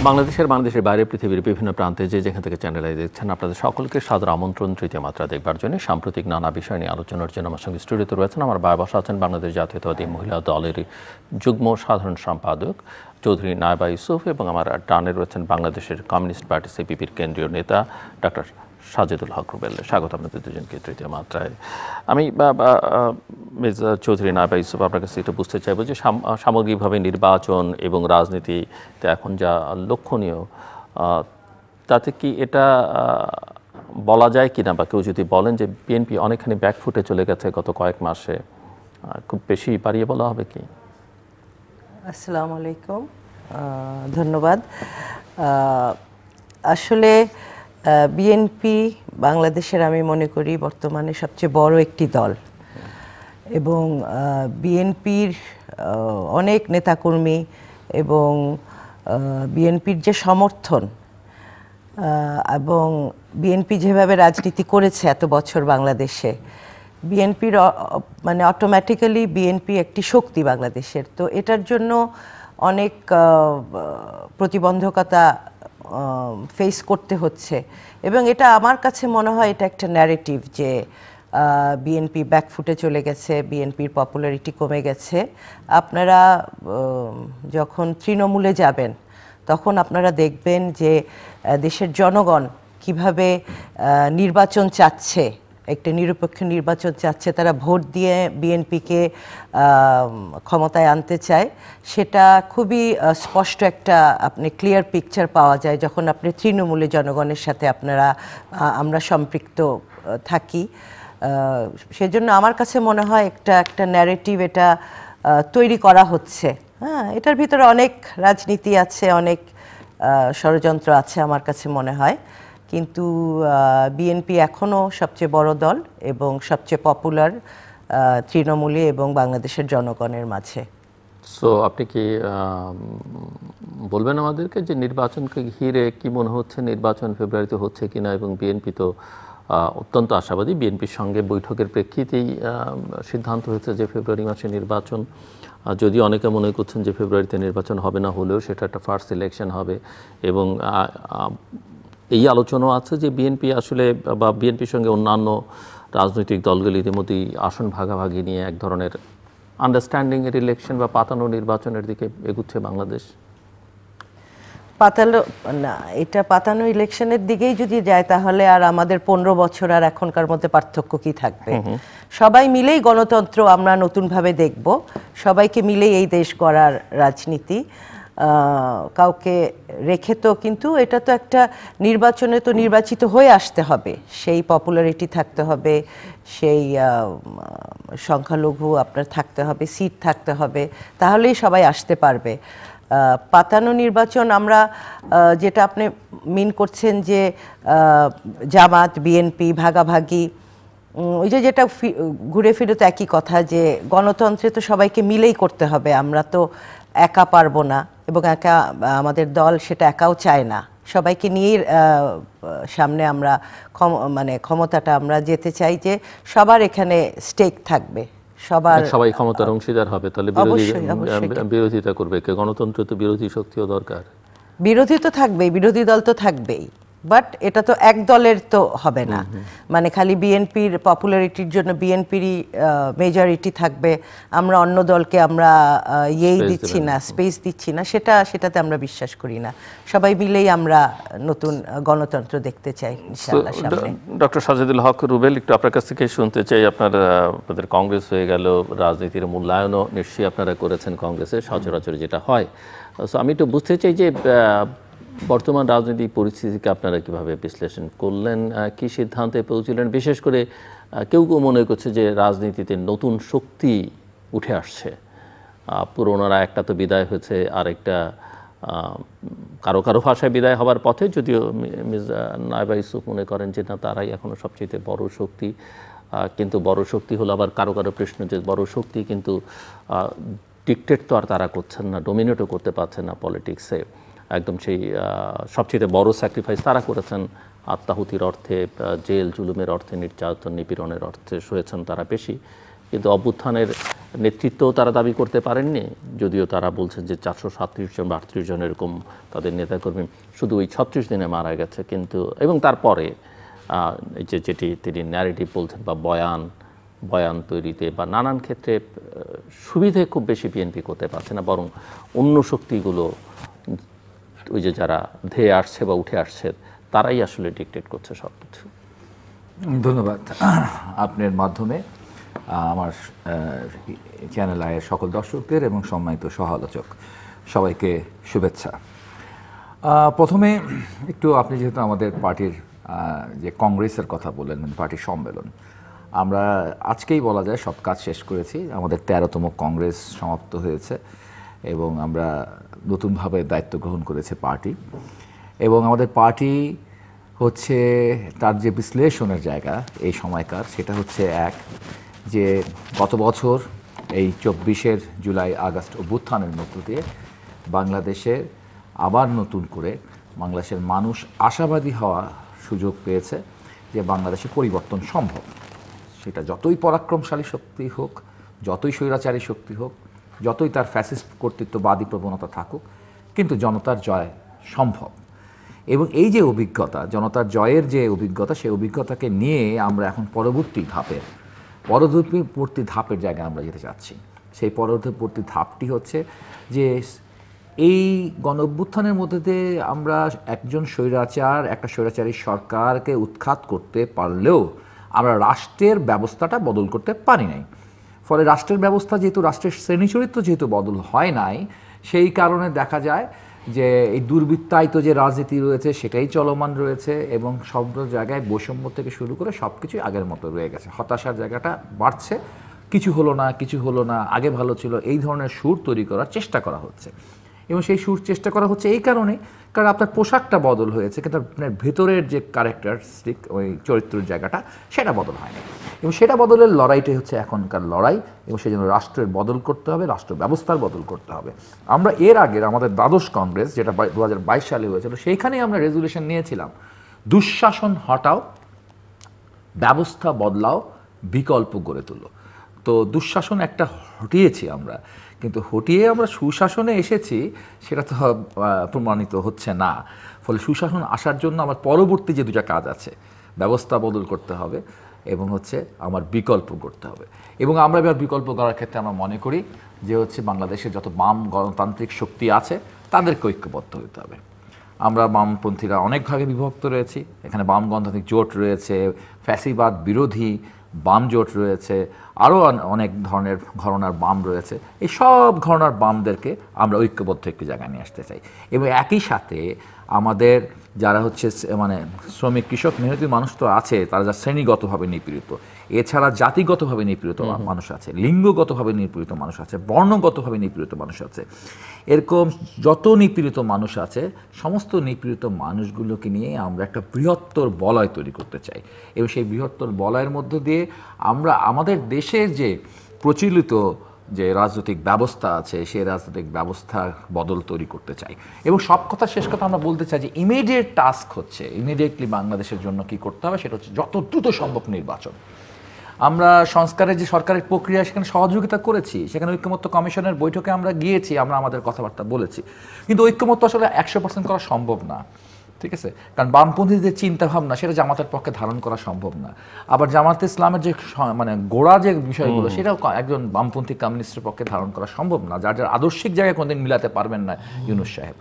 বাংলাদেশের বাইরে পৃথিবীর বিভিন্ন প্রান্তে যেখান থেকে চ্যানেলে দেখছেন আপনাদের সকলকে সাদর আমন্ত্রণ তৃতীয় মাত্রা দেখবার জন্য সাম্প্রতিক নানা বিষয় নিয়ে আলোচনার জন্য আমার সঙ্গে স্টুডিওতে রয়েছেন আমার বাবা আছেন বাংলাদেশ জাতীয়তাবাদী মহিলা দলের যুগ্ম সাধারণ সম্পাদক চৌধুরী নায়বা ইউসুফ এবং আমার ডানে রয়েছেন বাংলাদেশের কমিউনিস্ট পার্টি সিপিপির কেন্দ্রীয় নেতা ডক্টর সাজেদুল হক রুবেল। স্বাগত আপনাদের দুজনকে তৃতীয় মাত্রায়। আমি মিস চৌধুরী নায়বা ইউসুফ আপনার কাছে একটু বুঝতে চাইব যে সামগ্রিকভাবে নির্বাচন এবং রাজনীতিতে এখন যা লক্ষণীয় তাতে কি এটা বলা যায় কিনা বা কেউ যদি বলেন যে বিএনপি অনেকখানি ব্যাকফুটে চলে গেছে গত কয়েক মাসে, খুব বেশি বাড়িয়ে বলা হবে কি? আসসালামু আলাইকুম, ধন্যবাদ। আসলে বিএনপি বাংলাদেশের আমি মনে করি বর্তমানে সবচেয়ে বড় একটি দল এবং বিএনপির অনেক নেতাকর্মী এবং বিএনপির যে সমর্থন এবং বিএনপি যেভাবে রাজনীতি করেছে এত বছর বাংলাদেশে, বিএনপির মানে অটোমেটিক্যালি বিএনপি একটি শক্তি বাংলাদেশের। তো এটার জন্য অনেক প্রতিবন্ধকতা ফেস করতে হচ্ছে এবং এটা আমার কাছে মনে হয় এটা একটা ন্যারেটিভ যে বিএনপি ব্যাকফুটে চলে গেছে, বিএনপির পপুলারিটি কমে গেছে। আপনারা যখন তৃণমূলে যাবেন তখন আপনারা দেখবেন যে দেশের জনগণ কিভাবে নির্বাচন চাচ্ছে, একটা নিরপেক্ষ নির্বাচন চাচ্ছে, তারা ভোট দিয়ে বিএনপিকে ক্ষমতায় আনতে চায়। সেটা খুবই স্পষ্ট একটা আপনি ক্লিয়ার পিকচার পাওয়া যায় যখন আপনি তৃণমূলে জনগণের সাথে আমরা সম্পৃক্ত থাকি। সেজন্য আমার কাছে মনে হয় একটা ন্যারেটিভ এটা তৈরি করা হচ্ছে। হ্যাঁ, এটার ভিতরে অনেক রাজনীতি আছে, অনেক ষড়যন্ত্র আছে আমার কাছে মনে হয়, কিন্তু বিএনপি এখনও সবচেয়ে বড় দল এবং সবচেয়ে পপুলার তৃণমূলে এবং বাংলাদেশের জনগণের মাঝে। সো আপনি কি বলবেন আমাদেরকে যে নির্বাচনকে ঘিরে কি মনে হচ্ছে, নির্বাচন ফেব্রুয়ারিতে হচ্ছে কিনা? এবং বিএনপি তো অত্যন্ত আশাবাদী, বিএনপির সঙ্গে বৈঠকের প্রেক্ষিতেই সিদ্ধান্ত হয়েছে যে ফেব্রুয়ারি মাসে নির্বাচন। যদি অনেকে মনে করছেন যে ফেব্রুয়ারিতে নির্বাচন হবে না, হলেও সেটা একটা ফার্স্ট ইলেকশন হবে এবং এই আলোচনাও আছে যে বিএনপি আসলে বা বিএনপির সঙ্গে অন্যান্য রাজনৈতিক দলগুলি ইতিমধ্যেই আসন ভাগাভাগি নিয়ে এক ধরনের আন্ডারস্ট্যান্ডিংয়ের ইলেকশন বা পাতানো নির্বাচনের দিকে এগুচ্ছে বাংলাদেশ। এটা পাতানো ইলেকশনের দিকেই যদি যায় তাহলে আর আমাদের 15 বছর আর এখনকার মধ্যে পার্থক্য কি থাকবে? সবাই মিলেই গণতন্ত্র আমরা নতুনভাবে দেখব, সবাইকে মিলেই এই দেশ গড়ার রাজনীতি, কাউকে রেখে তো। কিন্তু এটা তো একটা নির্বাচনে তো নির্বাচিত হয়ে আসতে হবে, সেই পপুলারিটি থাকতে হবে, সেই সংখ্যালঘু আপনার থাকতে হবে, সিট থাকতে হবে, তাহলেই সবাই আসতে পারবে। পাতানো নির্বাচন আমরা যেটা আপনি মিন করছেন যে জামাত বিএনপি ভাগাভাগি, ওই যেটা ঘুরে ফিরে তো একই কথা যে গণতন্ত্রে তো সবাইকে মিলেই করতে হবে, আমরা তো একা পারবো না এবং একা আমাদের দল সেটা একাও চায় না। সবাইকে নিয়েই সামনে আমরা ক্ষমতাটা আমরা যেতে চাই যে সবার এখানে স্টেক থাকবে, সবাই ক্ষমতার অংশীদার হবে। তাহলে বিরোধিতা করবে কে? গণতন্ত্র তো বিরোধী শক্তিও দরকার। বিরোধী তো থাকবেই, বিরোধী দল তো থাকবেই, বাট এটা তো এক দলের তো হবে না। মানে খালি বিএনপির পপুলারিটির জন্য বিএনপিরই মেজরিটি থাকবে, আমরা অন্য দলকে আমরা দিচ্ছি না, স্পেস দিচ্ছি না, সেটাতে আমরা বিশ্বাস করি না। সবাই মিলেই আমরা নতুন গণতন্ত্র দেখতে চাই ইনশাআল্লাহ সামনে। ডক্টর সাজেদুল হক রুবেল, একটু আপনার কাছ থেকে শুনতে চাই, আপনাদের কংগ্রেস হয়ে গেল, রাজনীতির মূল্যায়নও নিশ্চয়ই আপনারা করেছেন কংগ্রেসের, সচরাচর যেটা হয়। সো আমি একটু বুঝতে চাই যে বর্তমান রাজনৈতিক পরিস্থিতিকে আপনারা কিভাবে বিশ্লেষণ করলেন, কি সিদ্ধান্তে পৌঁছলেন? বিশেষ করে কেউ কেউ মনে করছে যে রাজনীতিতে নতুন শক্তি উঠে আসছে, পুরোনোরা একটা তো বিদায় হয়েছে, আরেকটা কারো কারো ভাষায় বিদায় হবার পথে, যদিও মিস নায়বা ইউসুফ মনে করেন যে না, তারাই এখনও সবচেয়ে বড় শক্তি। কিন্তু বড় শক্তি হলো আবার কারো কারো প্রশ্ন যে বড় শক্তি কিন্তু ডিকটেট তো আর তারা করছেন না, ডোমিনেটও করতে পারছেন না পলিটিক্সে। একদম সেই সবচেয়ে বড় স্যাক্রিফাইস তারা করেছেন, আত্মাহুতির অর্থে, জেল জুলুমের অর্থে, নির্যাতন নিপীড়নের অর্থে সয়েছেন তারা বেশি। কিন্তু অভ্যুত্থানের নেতৃত্ব তারা দাবি করতে পারেননি, যদিও তারা বলছেন যে 437 জন বা 38 জন এরকম তাদের নেতাকর্মী শুধু ওই 36 দিনে মারা গেছে। কিন্তু এবং তারপরে যেটি তিনি ন্যারেটিভ বলছেন বা বয়ান তৈরিতে বা নানান ক্ষেত্রে সুবিধে খুব বেশি বিএনপি করতে পারছে না, বরং অন্য শক্তিগুলো ওই যে যারা ধেয়ে আসছে বা উঠে আসছে তারাই আসলে ডিকটেট করছে সব কিছু। ধন্যবাদ। আপনার মাধ্যমে আমার চ্যানেল আয়ের সকল দর্শকদের এবং সম্মানিত সহ-আলোচক সবাইকে শুভেচ্ছা। প্রথমে একটু আপনি যেহেতু আমাদের পার্টির যে কংগ্রেসের কথা বললেন, মানে পার্টির সম্মেলন, আমরা আজকেই বলা যায় সব কাজ শেষ করেছি। আমাদের 13তম কংগ্রেস সমাপ্ত হয়েছে এবং আমরা নতুনভাবে দায়িত্ব গ্রহণ করেছে পার্টি। এবং আমাদের পার্টি হচ্ছে তার যে বিশ্লেষণের জায়গা এই সময়কার, সেটা হচ্ছে এক, যে গত বছর এই 24 জুলাই আগস্ট অভ্যুত্থানের মধ্য দিয়ে বাংলাদেশে আবার নতুন করে বাংলাদেশের মানুষ আশাবাদী হওয়া সুযোগ পেয়েছে যে বাংলাদেশে পরিবর্তন সম্ভব। সেটা যতই পরাক্রমশালী শক্তি হোক, যতই স্বৈরাচারী শক্তি হোক, যতই তার ফ্যাসিস্ট কর্তৃত্ববাদী প্রবণতা থাকুক, কিন্তু জনতার জয় সম্ভব। এবং এই যে অভিজ্ঞতা, জনতার জয়ের যে অভিজ্ঞতা, সেই অভিজ্ঞতাকে নিয়ে আমরা এখন পরবর্তী ধাপের জায়গায় আমরা যেতে চাচ্ছি। সেই পরবর্তী ধাপটি হচ্ছে যে এই গণঅভ্যুত্থানের মধ্যে দিয়ে আমরা একটা স্বৈরাচারী সরকারকে উৎখাত করতে পারলেও আমরা রাষ্ট্রের ব্যবস্থাটা বদল করতে পারি নাই। ফলে রাষ্ট্রের ব্যবস্থা যেহেতু, রাষ্ট্রের শ্রেণীচরিত্র যেহেতু বদল হয় নাই, সেই কারণে দেখা যায় যে এই দুর্বৃত্তায়িত যে রাজনীতি রয়েছে সেটাই চলমান রয়েছে এবং সব জায়গায় বৈষম্য থেকে শুরু করে সব কিছুই আগের মতো রয়ে গেছে। হতাশার জায়গাটা বাড়ছে, কিছু হলো না, আগে ভালো ছিল, এই ধরনের সুর তৈরি করার চেষ্টা করা হচ্ছে। এবং সেই সুর চেষ্টা করা হচ্ছে এই কারণে, কারণ আপনার পোশাকটা বদল হয়েছে, কিন্তু আপনার ভেতরের যে ক্যারেক্টারিস্টিক, ওই চরিত্রের জায়গাটা, সেটা বদল হয়নি। এবং সেটা বদলের লড়াইটাই হচ্ছে এখনকার লড়াই। এবং সেই জন্য রাষ্ট্রের বদল করতে হবে, রাষ্ট্র ব্যবস্থার বদল করতে হবে। আমরা এর আগের আমাদের দ্বাদশ কংগ্রেস, যেটা 2022 সালে হয়েছিল, সেইখানেই আমরা রেজলিউশন নিয়েছিলাম, দুঃশাসন হটাও, ব্যবস্থা বদলাও, বিকল্প গড়ে তুলো। তো দুঃশাসন একটা হটিয়েছি আমরা, কিন্তু হটিয়ে আমরা সুশাসনে এসেছি সেটা তো প্রমাণিত হচ্ছে না। ফলে সুশাসন আসার জন্য আমার পরবর্তী যে দুটা কাজ আছে, ব্যবস্থা বদল করতে হবে এবং হচ্ছে আমার বিকল্প করতে হবে। এবং আমরা এবার বিকল্প করার ক্ষেত্রে আমরা মনে করি যে হচ্ছে বাংলাদেশের যত বাম গণতান্ত্রিক শক্তি আছে তাদেরকে ঐক্যবদ্ধ হতে হবে। আমরা বামপন্থীরা অনেক ভাগে বিভক্ত রয়েছি, এখানে বাম গণতান্ত্রিক জোট রয়েছে, ফ্যাসিবাদ বিরোধী বাম জোট রয়েছে, আরও অনেক ধরনের ঘরানার বাম রয়েছে। এই সব ঘরানার বামদেরকে আমরা ঐক্যবদ্ধ একটি জায়গায় নিয়ে আসতে চাই। এবং একই সাথে আমাদের যারা হচ্ছে মানে শ্রমিক, কৃষক, মেহনতি মানুষ তো আছে, তারা যা শ্রেণীগতভাবে নিপীড়িত, এছাড়া জাতিগতভাবে নিপীড়িত মানুষ আছে, লিঙ্গগতভাবে নিপীড়িত মানুষ আছে, বর্ণগতভাবে নিপীড়িত মানুষ আছে, এরকম যত নিপীড়িত মানুষ আছে, সমস্ত নিপীড়িত মানুষগুলোকে নিয়ে আমরা একটা বৃহত্তর বলয় তৈরি করতে চাই। এবং সেই বৃহত্তর বলয়ের মধ্য দিয়ে আমরা আমাদের দেশের যে প্রচলিত যে রাজনৈতিক ব্যবস্থা আছে, সেই রাজনৈতিক ব্যবস্থা বদল তৈরি করতে চাই। এবং সব কথা শেষ কথা আমরা বলতে চাই যে ইমিডিয়েট টাস্ক হচ্ছে, ইমিডিয়েটলি বাংলাদেশের জন্য কি করতে হবে, সেটা হচ্ছে যত দ্রুত সম্ভব নির্বাচন। আমরা সংস্কারের যে সরকারের প্রক্রিয়া, সেখানে সহযোগিতা করেছি, সেখানে ঐক্যমত্য কমিশনের বৈঠকে আমরা গিয়েছি, আমরা আমাদের কথাবার্তা বলেছি, কিন্তু ঐক্যমত্য আসলে 100% করা সম্ভব না। ঠিক আছে, কারণ বামপন্থীদের চিন্তাভাবনা সেটা জামাতের পক্ষে ধারণ করা সম্ভব না। আবার জামাতে ইসলামের যে মানে গোড়া যে বিষয়গুলো, সেটাও একজন বামপন্থী কমিউনিস্টের পক্ষে ধারণ করা সম্ভব না, যার যার আদর্শিক জায়গায় কোনোদিন মিলাতে পারবেন না ইউনূস সাহেব।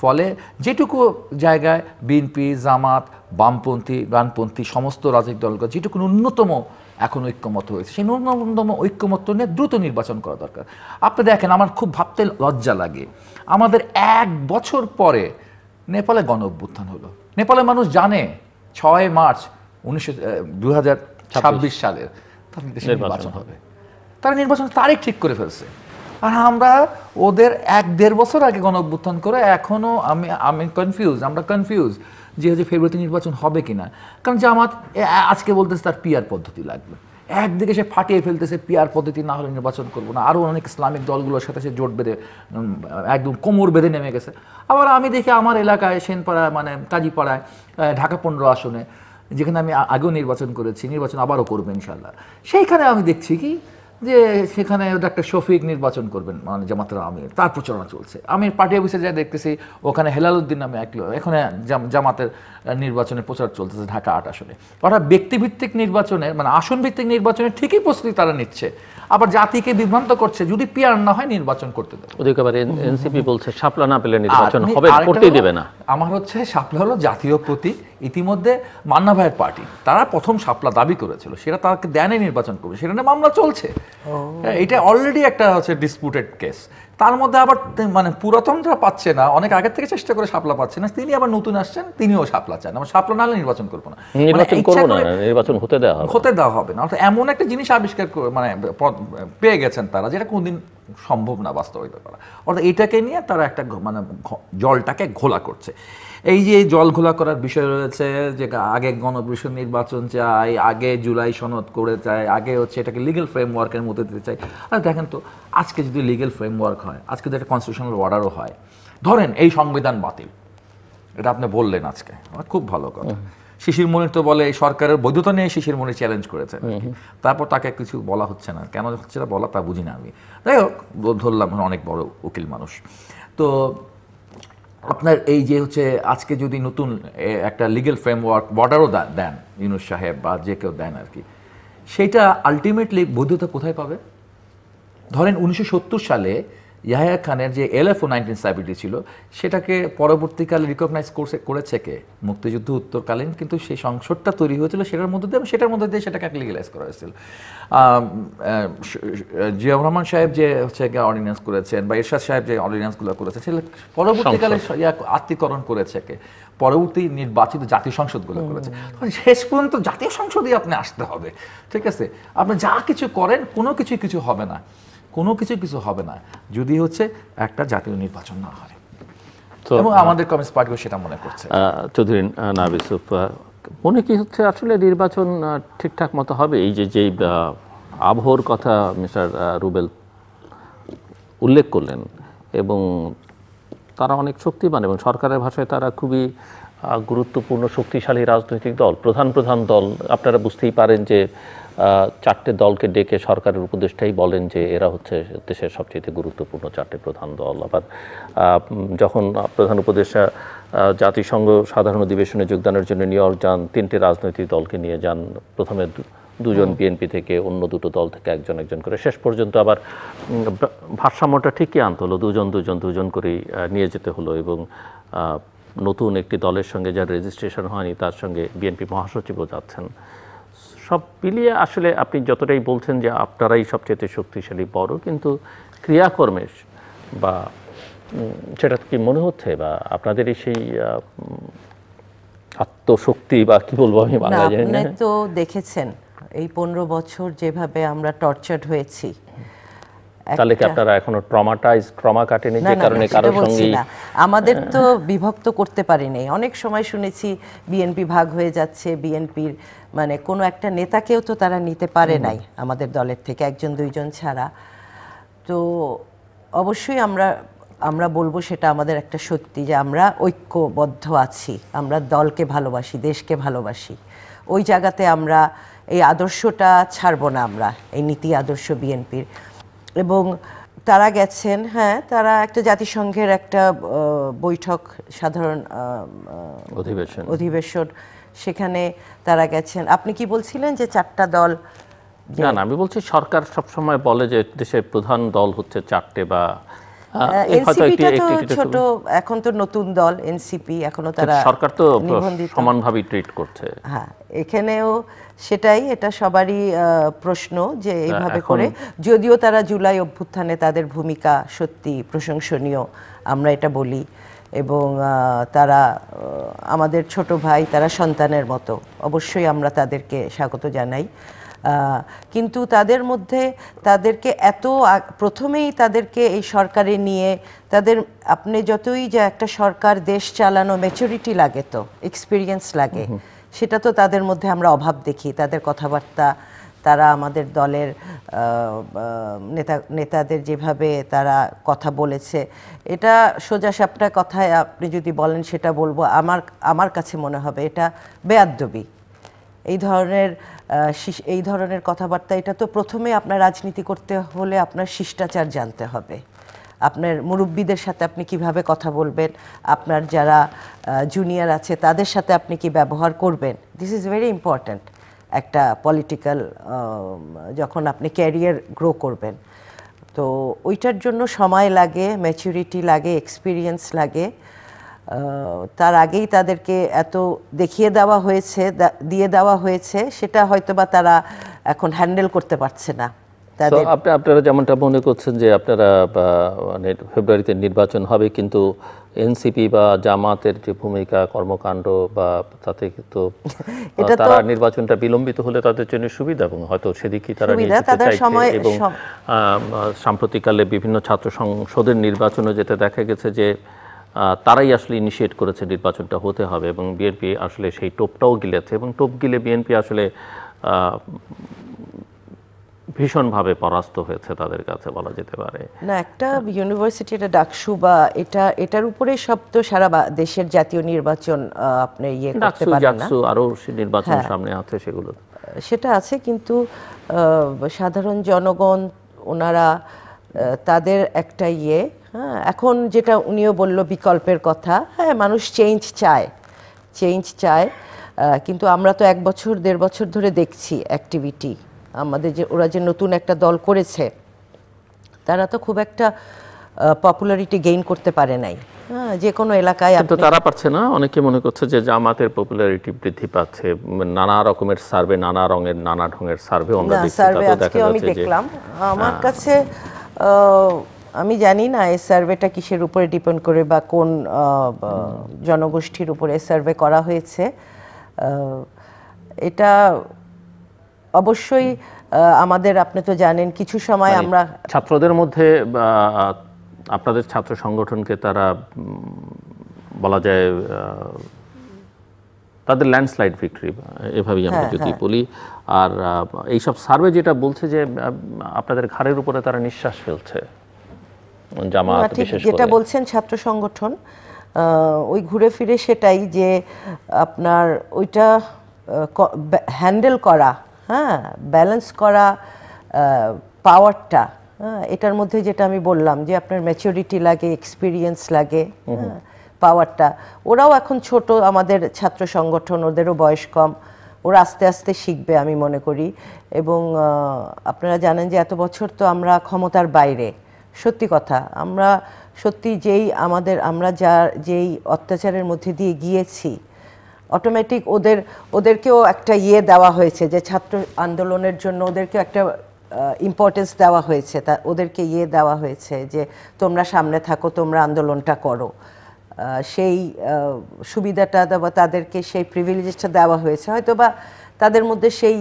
ফলে যেটুকু জায়গায় বিএনপি, জামাত, বামপন্থী সমস্ত রাজনৈতিক দলগুলো যেটুকু ন্যূনতম এখন ঐক্যমত হয়েছে, সেই ন্যূনতম ঐক্যমত নিয়ে দ্রুত নির্বাচন করা দরকার। আপনি দেখেন, আমার খুব ভাবতে লজ্জা লাগে, আমাদের 1 বছর পরে নেপালে গণ অভ্যুত্থান হলো। নেপালের মানুষ জানে 6 মার্চ 2026 সালের তাদের দেশে নির্বাচন হবে, তারা নির্বাচনের তারিখ ঠিক করে ফেলছে। আর আমরা ওদের 1-1.5 বছর আগে গণ অভ্যুত্থান করে এখনও আমরা কনফিউজ যে ফেব্রুয়ারিতে নির্বাচন হবে কিনা। কারণ জামাত আজকে বলতেছে তার পিআর পদ্ধতি লাগবে, একদিকে সে ফাটিয়ে ফেলতেছে, পিআর পদ্ধতি না হলে নির্বাচন করবো না। আরও অনেক ইসলামিক দলগুলোর সাথে সে জোট বেঁধে একদম কোমর বেঁধে নেমে গেছে। আবার আমি দেখি আমার এলাকায় সেনপাড়া, মানে কাজীপাড়ায়, ঢাকা 15 আসনে, যেখানে আমি আগেও নির্বাচন করেছি, নির্বাচন আবারও করবো ইনশাল্লাহ, সেইখানে আমি দেখছি কি যে সেখানে ডাক্তার শফিক নির্বাচন করবেন মানে জামাতের আমির, তার প্রচারণা চলছে। আমি পার্টি অফিসে যা দেখতেছি ওখানে হেলালুদ্দিন নামে এক এখানে জামাতের নির্বাচনের প্রচার চলতেছে ঢাকা ৮ আসনে। অর্থাৎ ব্যক্তিভিত্তিক নির্বাচনের মানে আসন ভিত্তিক নির্বাচনের ঠিকই প্রস্তুতি তারা নিচ্ছে, আবার জাতিকে বিভ্রান্ত করছে যদি পিয়ার না হয় নির্বাচন করতে দেবে। ওদিকে আবার এনসিপি বলছে শাপলা না পেলে নির্বাচন হবে, করতেই দেবে না। আমার হচ্ছে শাপলা হলো জাতীয় প্রতীক, ইতিমধ্যে মান্না ভাইয়ের পার্টি তারা প্রথম শাপলা দাবি করেছিল, সেটা তাকে দেনে নির্বাচন করবে, সেটা নিয়ে মামলা চলছে। এটা অলরেডি একটা হচ্ছে ডিসপুটেড কেস। তার মধ্যে আবার মানে পুরাতনরা পাচ্ছে না, অনেক আগের থেকে চেষ্টা করে শাপলা পাচ্ছে না, তিনি আবার নতুন আসছেন, তিনিও শাপলা চান। আমার শাপলা না হলে নির্বাচন করবো না, নির্বাচন করবো না, নির্বাচন হতে দেওয়া হবে না। অর্থাৎ এমন একটা জিনিস আবিষ্কার মানে পেয়ে গেছেন তারা, যেটা কোনদিন সম্ভব না বাস্তবায়িত করা। অর্থাৎ এটাকে নিয়ে তারা একটা মানে জলটাকে ঘোলা করছে। এই যে জল ঘোলা করার বিষয় রয়েছে, যে আগে গণপরিষদ নির্বাচন চাই, আগে জুলাই সনদ করে চাই, আগে হচ্ছে এটাকে লিগ্যাল ফ্রেমওয়ার্কের মধ্যে দিতে চাই। আর দেখেন তো আজকে যদি লিগ্যাল ফ্রেমওয়ার্ক হয়, আজকে যদি একটা কনস্টিটিউশনাল অর্ডারও হয়, ধরেন এই সংবিধান বাতিল, এটা আপনি বললেন আজকে, আমার খুব ভালো কথা। শিশির মনির তো বলে এই সরকারের বৈধতা নিয়ে শিশির মনির চ্যালেঞ্জ করেছেন, তারপর তাকে কিছু বলা হচ্ছে না, কেন হচ্ছে না বলা তা বুঝি না আমি। যাই হোক, ধরলাম অনেক বড় উকিল মানুষ। তো আপনার এই যে হচ্ছে আজকে যদি নতুন একটা লিগ্যাল ফ্রেমওয়ার্ক বর্ডারও দেন ইউনূস সাহেব বা যে কেউ দেন আর কি, সেটা আলটিমেটলি বৈধতা কোথায় পাবে? ধরেন 1970 সালে ইয়াহিয়া খানের যে LFO 1970 ছিল, সেটাকে পরবর্তীকালে রিকগনাইজ করেছে কে? মুক্তিযুদ্ধ উত্তরকালীন কিন্তু সেই সংসদটা তৈরি হয়েছিল সেটার মধ্যে দিয়ে, সেটার মধ্যে দিয়ে সেটাকে লিগ্যালাইজ করা হয়েছিল। জিয়াউর রহমান সাহেব যে হচ্ছে অর্ডিন্যান্স করেছেন বা এরশাদ সাহেব যে অর্ডিন্যান্সগুলো করেছেন, সেটা পরবর্তীকালে আত্মীকরণ করেছে কে? পরবর্তী নির্বাচিত জাতীয় সংসদগুলো করেছে। শেষ পর্যন্ত জাতীয় সংসদই আপনি আসতে হবে, ঠিক আছে? আপনি যা কিছু করেন কোনো কিছু হবে না, কোনো কিছু হবে না যদি হচ্ছে একটা জাতীয় নির্বাচন না হয়। এবং আমাদের কমিউনিস্ট পার্টিও সেটা মনে করছে। চৌধুরী নায়েব ইউসুফ, মনে কি হচ্ছে আসলে নির্বাচন ঠিকঠাক মতো হবে? এই যে আবহর কথা মিস্টার রুবেল উল্লেখ করলেন, এবং তারা অনেক শক্তিমান এবং সরকারের ভাষায় তারা খুবই গুরুত্বপূর্ণ শক্তিশালী রাজনৈতিক দল, প্রধান দল। আপনারা বুঝতেই পারেন যে 4টে দলকে ডেকে সরকারের উপদেষ্টাই বলেন যে এরা হচ্ছে দেশের সবচেয়ে গুরুত্বপূর্ণ 4টে প্রধান দল। আবার যখন প্রধান উপদেষ্টা জাতিসংঘ সাধারণ অধিবেশনে যোগদানের জন্য নিউ ইয়র্ক যান, 3টে রাজনৈতিক দলকে নিয়ে যান। প্রথমে 2জন বিএনপি থেকে, অন্য 2টো দল থেকে একজন করে, শেষ পর্যন্ত আবার ভারসাম্যটা ঠিকই আনতে হলো, দুজন করেই নিয়ে যেতে হলো। এবং নতুন একটি দলের সঙ্গে যার রেজিস্ট্রেশন হয়নি তার সঙ্গে বিএনপি মহাসচিবও যাচ্ছেন। সব মিলিয়ে আসলে আপনি যতটাই বলছেন যে আপনারাই সবচেয়ে শক্তিশালী বড়, কিন্তু ক্রিয়াকর্মে বা সেটা কি মনে হচ্ছে বা আপনাদেরই সেই আত্মশক্তি বা কি বলবো আমি বাংলায় জানি না। আপনি তো দেখেছেন এই 15 বছর যেভাবে আমরা টর্চার্ড হয়েছি, তাহলে কি আপনারা এখনো ট্রমা কাটেনি যে কারণে কারোর সঙ্গে আমাদের তো বিভক্ত করতে পারিনি। অনেক সময় শুনেছি বিএনপি ভাগ হয়ে যাচ্ছে, বিএনপির মানে কোনো একটা নেতাকেও তো তারা নিতে পারে নাই আমাদের দলের থেকে, 1-2জন ছাড়া। তো অবশ্যই আমরা বলবো সেটা আমাদের একটা সত্যি যে আমরা ঐক্যবদ্ধ আছি, আমরা দলকে ভালোবাসি, দেশকে ভালোবাসি। ওই জায়গাতে আমরা এই আদর্শটা ছাড়বো না, আমরা এই নীতি আদর্শ বিএনপির। এবং তারা গেছেন, হ্যাঁ, তারা একটা জাতিসংঘের একটা বৈঠক, সাধারণ অধিবেশন, সেখানে তারা গেছেন। আপনি কি বলছিলেন যে 4টা দল? না, আমি বলছি সরকার সবসময় বলে যে দেশের প্রধান দল হচ্ছে 4টে, বা এনসিপিটা তো ছোট, এখন তো নতুন দল এনসিপি, এখনো তারা সরকার তো সমানভাবে ট্রিট করছে। হ্যাঁ, এখানেও সেটাই, এটা সবারই প্রশ্ন যে এইভাবে করে, যদিও তারা জুলাই অভ্যুত্থানে তাদের ভূমিকা সত্যি প্রশংসনীয়, আমরা এটা বলি। এবং তারা আমাদের ছোট ভাই, তারা সন্তানের মতো, অবশ্যই আমরা তাদেরকে স্বাগত জানাই। কিন্তু তাদের মধ্যে তাদেরকে প্রথমেই তাদেরকে এই সরকারে নিয়ে তাদের, আপনি যতই যে একটা সরকার দেশ চালানো ম্যাচুরিটি লাগে, তো এক্সপিরিয়েন্স লাগে, সেটা তো তাদের মধ্যে আমরা অভাব দেখি। তাদের কথাবার্তা, তারা আমাদের দলের নেতাদের যেভাবে তারা কথা বলেছে, এটা সোজাসাপটা কথায় আপনি যদি বলেন সেটা বলবো, আমার কাছে মনে হবে এটা বেয়াদ্দবি। এই ধরনের কথাবার্তা, এটা তো প্রথমে আপনার রাজনীতি করতে হলে আপনার শিষ্টাচার জানতে হবে। আপনার মুরব্বীদের সাথে আপনি কিভাবে কথা বলবেন, আপনার যারা জুনিয়র আছে তাদের সাথে আপনি কি ব্যবহার করবেন, দিস ইজ ভেরি ইম্পর্ট্যান্ট একটা পলিটিক্যাল, যখন আপনি ক্যারিয়ার গ্রো করবেন। তো ওইটার জন্য সময় লাগে, ম্যাচুরিটি লাগে, এক্সপিরিয়েন্স লাগে। তার আগেই তাদেরকে এত দেখিয়ে দেওয়া হয়েছে, দিয়ে দেওয়া হয়েছে, সেটা হয়তো বা তারা এখন হ্যান্ডেল করতে পারছে না। আপনারা যেমনটা মনে করছেন যে আপনারা মানে ফেব্রুয়ারিতে নির্বাচন হবে, কিন্তু এনসিপি বা জামাতের যে ভূমিকা, কর্মকাণ্ড বা তাতে তো তারা নির্বাচনটা বিলম্বিত হলে তাদের জন্য সুবিধা, এবং হয়তো সেদিকেই তারা নিয়ে যেতে চাইছে। এবং সাম্প্রতিককালে বিভিন্ন ছাত্র সংসদের নির্বাচনে যেটা দেখা গেছে যে তারাই আসলে ইনিশিয়েট করেছে নির্বাচনটা হতে হবে, এবং বিএনপি আসলে সেই টোপটাও গিলেছে, এবং টোপ গিলে বিএনপি আসলে ভীষণভাবে পরাস্ত হয়েছে তাদের কাছে বলা যেতে পারে। না, একটা ইউনিভার্সিটি, এটা ডাকসু বা এটার উপরে সব তো সারা দেশের জাতীয় নির্বাচন আপনি ইয়ে করতে পারেন না। আরো নির্বাচন সামনে আছে, সেগুলো সেটা আছে, কিন্তু সাধারণ জনগণ ওনারা তাদের একটা হ্যাঁ, এখন যেটা উনিও বলল বিকল্পের কথা, হ্যাঁ মানুষ চেঞ্জ চায়, কিন্তু আমরা তো 1 বছর 1.5 বছর ধরে দেখছি অ্যাক্টিভিটি আমাদের, যে ওরা যে নতুন একটা দল করেছে তারা তো খুব একটা পপুলারিটি গেইন করতে পারে নাই। হ্যাঁ, যে কোনো এলাকায় কিন্তু তারা পারছে না। অনেকে মনে করছে যে জামাতের পপুলারিটি বৃদ্ধি পাচ্ছে, নানা রকমের সার্ভে, নানা রঙের নানা ঢঙের সার্ভে আমরা দেখছি। আজকে আমি দেখলাম, আমার কাছে আমি জানি না এই সার্ভেটা কিসের উপরে ডিপেন্ড করে বা কোন জনগোষ্ঠীর উপরে সার্ভে করা হয়েছে। এটা অবশ্যই আমাদের, আপনি তো জানেন কিছু সময় আমরা ছাত্রদের মধ্যে আপনাদের ছাত্র সংগঠনকে তারা বলা যায় তাদের ল্যান্ডস্লাইড ভিক্টরি এভাবেই আমরা যদি বলি। আর এইসব সার্ভে যেটা বলছে যে আপনাদের ঘাড়ের উপরে তারা নিঃশ্বাস ফেলছে, জামাত বিশেষ করে যেটা বলছেন ছাত্র সংগঠন, ওই ঘুরে ফিরে সেটাই যে আপনার ওইটা হ্যান্ডেল করা, হ্যাঁ ব্যালেন্স করা পাওয়ারটা, এটার মধ্যে যেটা আমি বললাম যে আপনার ম্যাচুরিটি লাগে, এক্সপিরিয়েন্স লাগে, পাওয়ারটা। ওরাও এখন ছোট, আমাদের ছাত্র সংগঠন, ওদেরও বয়স কম, ওরা আস্তে আস্তে শিখবে আমি মনে করি। এবং আপনারা জানেন যে এত বছর তো আমরা ক্ষমতার বাইরে, সত্যি কথা, আমরা সত্যি আমরা যেই অত্যাচারের মধ্যে দিয়ে গিয়েছি, অটোমেটিক ওদেরকেও একটা দেওয়া হয়েছে যে ছাত্র আন্দোলনের জন্য ওদেরকেও একটা ইম্পর্টেন্স দেওয়া হয়েছে, ওদেরকে দেওয়া হয়েছে যে তোমরা সামনে থাকো, তোমরা আন্দোলনটা করো। সেই সুবিধাটা বা তাদেরকে সেই প্রিভিলেজটা দেওয়া হয়েছে, হয়তো বা তাদের মধ্যে সেই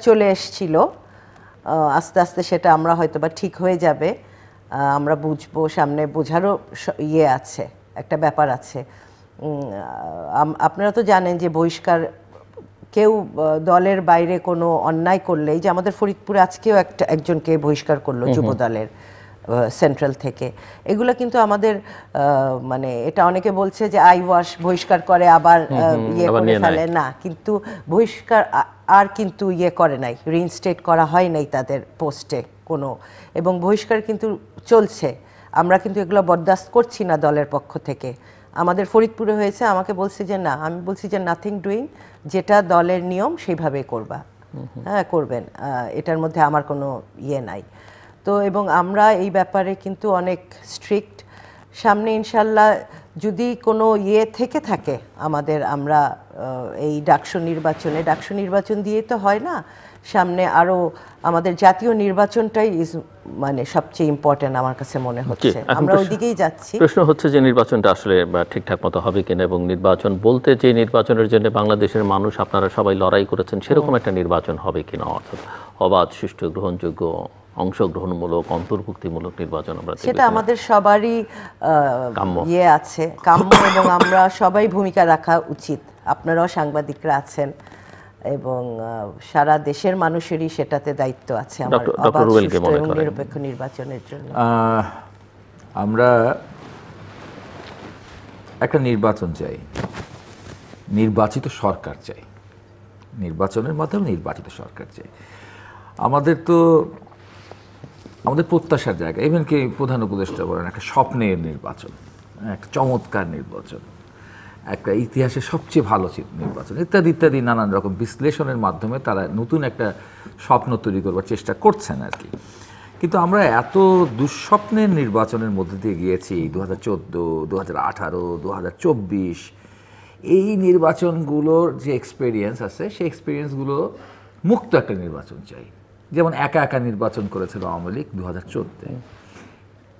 চলে এসছিল। আস্তে আস্তে সেটা আমরা হয়তো বা ঠিক হয়ে যাবে, আমরা বুঝবো, সামনে বোঝারও আছে, একটা ব্যাপার আছে। আপনারা তো জানেন যে বহিষ্কার, কেউ দলের বাইরে কোনো অন্যায় করলেই, যে আমাদের ফরিদপুরে আজকেও একজনকে বহিষ্কার করলো যুব দলের সেন্ট্রাল থেকে। এগুলো কিন্তু আমাদের মানে এটা অনেকে বলছে যে আই ওয়াশ, বহিষ্কার করে আবার করে ফেলে, না কিন্তু বহিষ্কার আর কিন্তু করে নাই, রিইনস্টেট করা হয় নাই তাদের পোস্টে কোনো, এবং বহিষ্কার কিন্তু চলছে। আমরা কিন্তু এগুলো বরদাস্ত করছি না দলের পক্ষ থেকে। আমাদের ফরিদপুরে হয়েছে, আমাকে বলছে যে না, আমি বলছি যে নাথিং ডুইং, যেটা দলের নিয়ম সেইভাবে করবা, হ্যাঁ করবেন, এটার মধ্যে আমার কোনো নাই। তো এবং আমরা এই ব্যাপারে কিন্তু অনেক স্ট্রিক্ট। সামনে ইনশাল্লাহ যদি কোনো থেকে থাকে আমাদের, আমরা এই ডাকসু নির্বাচন দিয়ে তো হয় না, সামনে আরো আমাদের জাতীয় নির্বাচনটাই মানে সবচেয়ে ইম্পর্টেন্ট আমার কাছে মনে হচ্ছে, আমরা ওইদিকেই যাচ্ছি। প্রশ্ন হচ্ছে যে নির্বাচনটা আসলে ঠিকঠাক মতো হবে কিনা, এবং নির্বাচন বলতে যে নির্বাচনের জন্য বাংলাদেশের মানুষ আপনারা সবাই লড়াই করেছেন, সেরকম একটা নির্বাচন হবে কিনা, অর্থাৎ অবাধ, সুষ্ঠু, গ্রহণযোগ্য, অংশগ্রহণমূলক, অন্তর্ভুক্তিমূলক নির্বাচন আমরা, সেটা আমাদের সবারই আছে কাম্য, এবং আমরা সবাই ভূমিকা রাখা উচিত। আপনারাও সাংবাদিকরা আছেন, এবং সারা দেশের মানুষেরই সেটাতে দায়িত্ব আছে নিরপেক্ষ নির্বাচনের জন্য। আমরা একটা নির্বাচন চাই, নির্বাচিত সরকার চাই, নির্বাচনের মাধ্যমে নির্বাচিত সরকার চাই। আমাদের প্রত্যাশার জায়গা, ইভেন কি প্রধান উপদেষ্টা বলেন একটা স্বপ্নের নির্বাচন, একটা চমৎকার নির্বাচন, একটা ইতিহাসের সবচেয়ে ভালো নির্বাচন, ইত্যাদি ইত্যাদি নানান রকম বিশ্লেষণের মাধ্যমে তারা নতুন একটা স্বপ্ন তৈরি করবার চেষ্টা করছেন আর কি। কিন্তু আমরা এত দুঃস্বপ্নের নির্বাচনের মধ্যে দিয়ে গিয়েছি 2014, 2018, 2024, এই নির্বাচনগুলোর যে এক্সপেরিয়েন্স আছে সেই এক্সপেরিয়েন্সগুলো মুক্ত একটা নির্বাচন চাই। যেমন একা একা নির্বাচন করেছিল আওয়ামী লীগ 2014,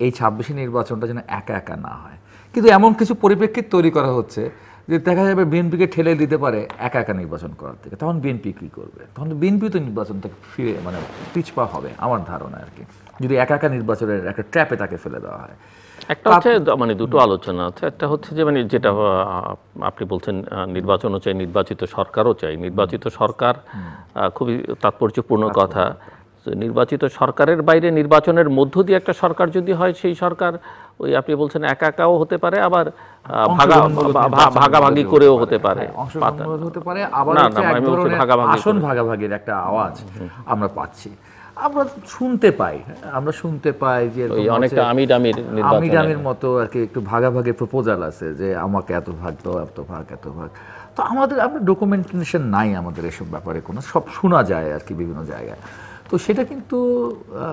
এই 26 নির্বাচনটা যেন একা একা না হয়। কিন্তু এমন কিছু পরিপ্রেক্ষিত তৈরি করা হচ্ছে যে দেখা যাবে বিএনপিকে ঠেলে দিতে পারে একা একা নির্বাচন করার থেকে, তখন বিএনপি কী করবে? তখন বিএনপি তো নির্বাচন থেকে ফিরে পিছপা হবে আমার ধারণা আর কি, যদি একা একা নির্বাচনের একটা ট্র্যাপে তাকে ফেলে দেওয়া হয়। একটা হচ্ছে দুটো আলোচনা আছে, একটা হচ্ছে যে যেটা আপনি বলছেন নির্বাচনও চাই, নির্বাচিত সরকারও চাই। নির্বাচিত সরকার খুবই তাৎপর্যপূর্ণ কথা। নির্বাচিত সরকারের বাইরে নির্বাচনের মধ্য দিয়ে একটা সরকার যদি হয়, সেই সরকার ওই আপনি বলছেন একা একাও হতে পারে, আবার ভাগাভাগি করেও হতে পারে, আসন ভাগাভাগির একটা আওয়াজ আমরা পাচ্ছি, আমরা শুনতে পাই যে অনেকটা আমির মতো আর কি একটু ভাগাভাগি প্রপোজাল আছে যে আমাকে এত ভাগ দাও, এত ভাগ। তো আমরা ডকুমেন্টেশন নাই আমাদের এসব ব্যাপারে, কোনো সব শোনা যায় আর কি বিভিন্ন জায়গায়। তো সেটা কিন্তু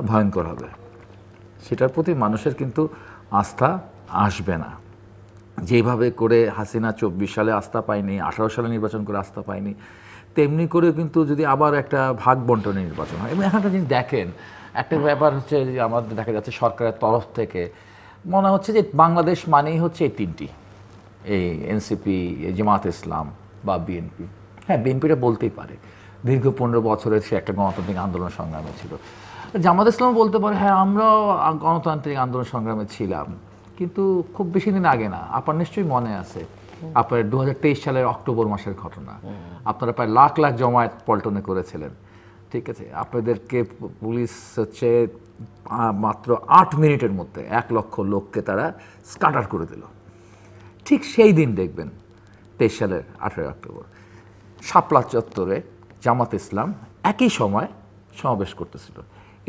ভয়ঙ্কর হবে, সেটার প্রতি মানুষের কিন্তু আস্থা আসবে না। যেভাবে করে হাসিনা 24 সালে আস্থা পায়নি, 18 সালে নির্বাচন করে আস্থা পায়নি, তেমনি করে কিন্তু যদি আবার একটা ভাগ বন্টনের নির্বাচন হয়। এবং এখানটা যিনি দেখেন একটা ব্যাপার হচ্ছে যে আমাদের দেখা যাচ্ছে সরকারের তরফ থেকে মনে হচ্ছে যে বাংলাদেশ মানেই হচ্ছে এই তিনটি, এই এনসিপি, জামাত ইসলাম বা বিএনপি। হ্যাঁ, বিএনপিটা বলতেই পারে, দীর্ঘ 15 বছরের সে একটা গণতান্ত্রিক আন্দোলন সংগ্রামে ছিল। জামাত ইসলামও বলতে পারে হ্যাঁ আমরাও গণতান্ত্রিক আন্দোলন সংগ্রামে ছিলাম, কিন্তু খুব বেশি দিন আগে না। আপনার নিশ্চয়ই মনে আছে আপনার 2023 সালের অক্টোবর মাসের ঘটনা, আপনারা প্রায় লাখ লাখ জমায়েত পল্টনে করেছিলেন, ঠিক আছে? আপনাদেরকে পুলিশ হচ্ছে মাত্র 8 মিনিটের মধ্যে 1 লক্ষ লোককে তারা স্কাটার করে দিল। ঠিক সেই দিন দেখবেন 23 সালের 18 অক্টোবর শাপলা চত্বরে জামাত ইসলাম একই সময় সমাবেশ করতেছিল,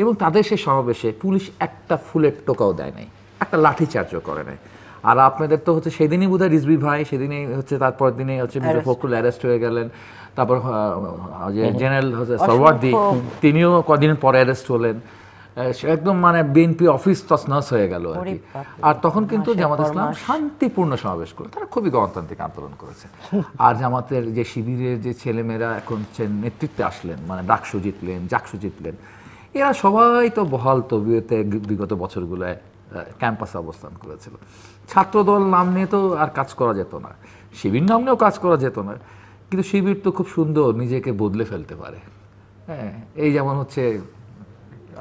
এবং তাদের সেই সমাবেশে পুলিশ একটা ফুলের টোকাও দেয় নাই, একটা লাঠিচার্জও করে নাই। আর আপনাদের তো হচ্ছে সেদিনই বোধহয় রিজভী ভাই, সেদিনই হচ্ছে তারপর দিনে হচ্ছে মির্জা ফখরুল অ্যারেস্ট হয়ে গেলেন, তারপর যে জেনারেল সরওয়ার্দী তিনিও কদিন পরে অ্যারেস্ট হলেন। একদম বিএনপি অফিস তছনছ হয়ে গেল আর কি। আর তখন কিন্তু জামাত ইসলাম শান্তিপূর্ণ সমাবেশ করে, তারা খুবই গণতান্ত্রিক আন্দোলন করেছে। আর জামাতের যে শিবিরের যে ছেলেমেয়েরা এখন নেতৃত্বে আসলেন, ডাকসু জিতলেন, জাকসু জিতলেন, এরা সবাই তো বহাল তবিয়তে বিগত বছরগুলোয় ক্যাম্পাসে অবস্থান করেছিল। ছাত্রদল নাম নিয়ে তো আর কাজ করা যেত না, শিবির নাম নিয়েও কাজ করা যেত না, কিন্তু শিবির তো খুব সুন্দর নিজেকে বদলে ফেলতে পারে। হ্যাঁ, এই যেমন হচ্ছে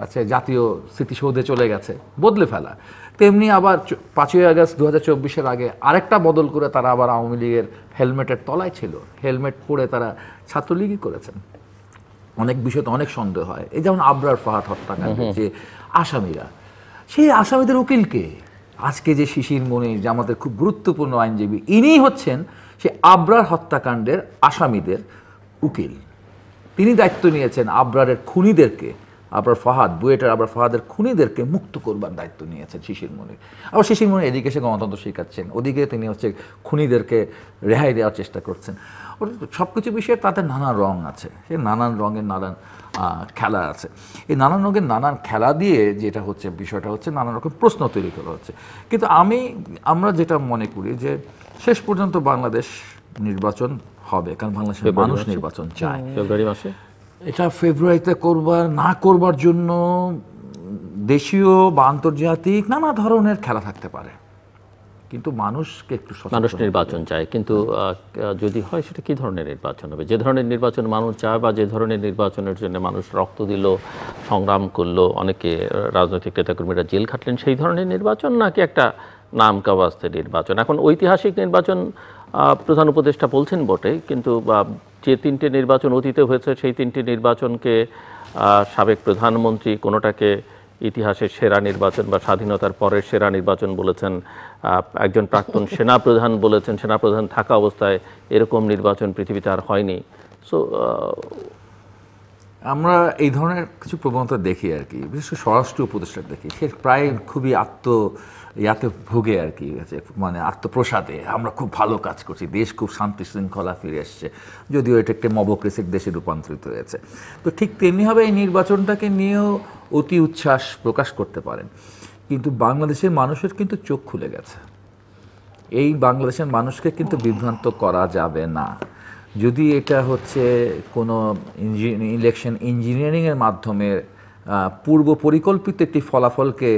আচ্ছা জাতীয় স্মৃতিসৌধে চলে গেছে, বদলে ফেলা, তেমনি আবার 5ই আগস্ট 2024-এর আগে আরেকটা বদল করে তারা আবার আওয়ামী লীগের হেলমেটের তলায় ছিল, হেলমেট পরে তারা ছাত্রলীগই করেছেন। অনেক বিষয়তে অনেক সন্দেহ হয়, এই যেমন আবরার ফাহাদ হত্যাকাণ্ডের যে আসামিরা, সেই আসামিদের উকিলকে আজকে যে শিশির মনির, যে আমাদের খুব গুরুত্বপূর্ণ আইনজীবী, ইনি হচ্ছেন সে আবরার হত্যাকাণ্ডের আসামিদের উকিল। তিনি দায়িত্ব নিয়েছেন আবরারের খুনিদেরকে, আবরার ফাহাদ, বুয়েটের আবরার ফাহাদের খুনিদেরকে মুক্ত করবার দায়িত্ব নিয়েছেন শিশির মনির। আবার শিশির মনির এদিকে সে গণতন্ত্র শেখাচ্ছেন, ওদিকে তিনি হচ্ছে খুনিদেরকে রেহাই দেওয়ার চেষ্টা করছেন। সব কিছু বিষয়ে তাদের নানান রং আছে, সে নানান রঙের নানান খেলা আছে। এই নানান রঙের নানান খেলা দিয়ে যেটা হচ্ছে বিষয়টা হচ্ছে নানান রকম প্রশ্ন তৈরি করা হচ্ছে। কিন্তু আমরা যেটা মনে করি যে শেষ পর্যন্ত বাংলাদেশ নির্বাচন হবে, কারণ বাংলাদেশের মানুষ নির্বাচন চায়। ফেব্রুয়ারি মাসে এটা ফেব্রুয়ারিতে না করবার জন্য দেশীয় বা আন্তর্জাতিক নানা ধরনের খেলা থাকতে পারে, কিন্তু মানুষকে একটু মানুষ নির্বাচন চায়। কিন্তু যদি হয় সেটা কি ধরনের নির্বাচন হবে? যে ধরনের নির্বাচন মানুষ চায় বা যে ধরনের নির্বাচনের জন্য মানুষ রক্ত দিল, সংগ্রাম করলো, অনেকে রাজনৈতিক নেতাকর্মীরা জেল খাটলেন, সেই ধরনের নির্বাচন, নাকি একটা নাম কাওয়াস্তে নির্বাচন? এখন ঐতিহাসিক নির্বাচন প্রধান উপদেষ্টা বলছেন বটে, কিন্তু যে 3টে নির্বাচন অতীতে হয়েছে সেই 3টে নির্বাচনকে সাবেক প্রধানমন্ত্রী কোনোটাকে ইতিহাসের সেরা নির্বাচন বা স্বাধীনতার পরের সেরা নির্বাচন বলেছেন, একজন প্রাক্তন সেনাপ্রধান বলেছেন সেনাপ্রধান থাকা অবস্থায় এরকম নির্বাচন পৃথিবীতে আর হয়নি। সো আমরা এই ধরনের কিছু প্রবণতা দেখি আর কি, বিশেষ করে স্বরাষ্ট্র উপদেষ্টা দেখি, সে প্রায় খুবই ইয়াতে ভোগে আর কি, মানে আত্মপ্রসাদে আমরা খুব ভালো কাজ করছি, দেশ খুব শান্তি শৃঙ্খলা ফিরে এসছে, যদিও এটা একটা মবক্রেসির দেশে রূপান্তরিত হয়েছে। তো ঠিক তেমনিভাবে এই নির্বাচনটাকে নিয়েও অতি উচ্ছ্বাস প্রকাশ করতে পারেন, কিন্তু বাংলাদেশের মানুষের কিন্তু চোখ খুলে গেছে। এই বাংলাদেশের মানুষকে কিন্তু বিভ্রান্ত করা যাবে না। যদি এটা হচ্ছে কোনো ইলেকশন ইঞ্জিনিয়ারিংয়ের মাধ্যমে পূর্ব পরিকল্পিত একটি ফলাফলকে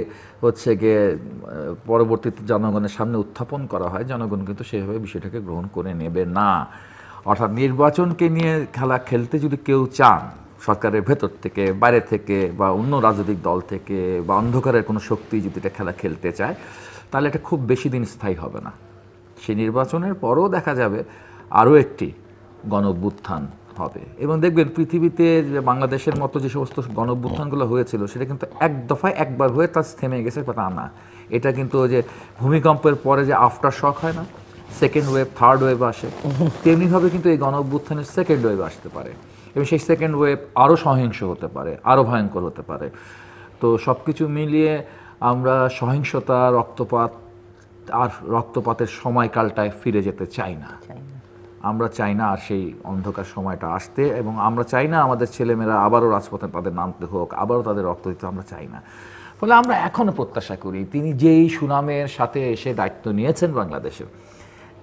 হচ্ছে গিয়ে পরবর্তীতে জনগণের সামনে উত্থাপন করা হয়, জনগণ কিন্তু সেভাবে বিষয়টাকে গ্রহণ করে নেবে না। অর্থাৎ নির্বাচনকে নিয়ে খেলা খেলতে যদি কেউ চান, সরকারের ভেতর থেকে, বাইরে থেকে, বা অন্য রাজনৈতিক দল থেকে, বা অন্ধকারের কোনো শক্তি যদি এটা খেলা খেলতে চায়, তাহলে এটা খুব বেশি দিন স্থায়ী হবে না। সেই নির্বাচনের পরও দেখা যাবে আরও একটি গণঅভ্যুত্থান হবে, এবং দেখবেন পৃথিবীতে বাংলাদেশের মতো যে সমস্ত গণঅভ্যুত্থানগুলো হয়েছিল সেটা কিন্তু এক দফায় একবার হয়ে তা থেমে গেছে তা না। এটা কিন্তু ওই যে ভূমিকম্পের পরে যে আফটার শক হয় না, সেকেন্ড ওয়েভ, থার্ড ওয়েভ আসে, তেমনিভাবে কিন্তু এই গণঅভ্যুত্থানের সেকেন্ড ওয়েভ আসতে পারে, এবং সেই সেকেন্ড ওয়েভ আরও সহিংস হতে পারে, আরও ভয়ঙ্কর হতে পারে। তো সব কিছু মিলিয়ে আমরা সহিংসতা, রক্তপাতের সময়কালটায় ফিরে যেতে চাই না। আমরা চাই না আর সেই অন্ধকার সময়টা আসতে, এবং আমরা চাই না আমাদের ছেলেমেয়েরা আবারও রাজপথে তাদের নামতে হোক, আবারও তাদের রক্ত দিতে আমরা চাই না। ফলে আমরা এখনও প্রত্যাশা করি তিনি যেই সুনামের সাথে এসে দায়িত্ব নিয়েছেন বাংলাদেশে,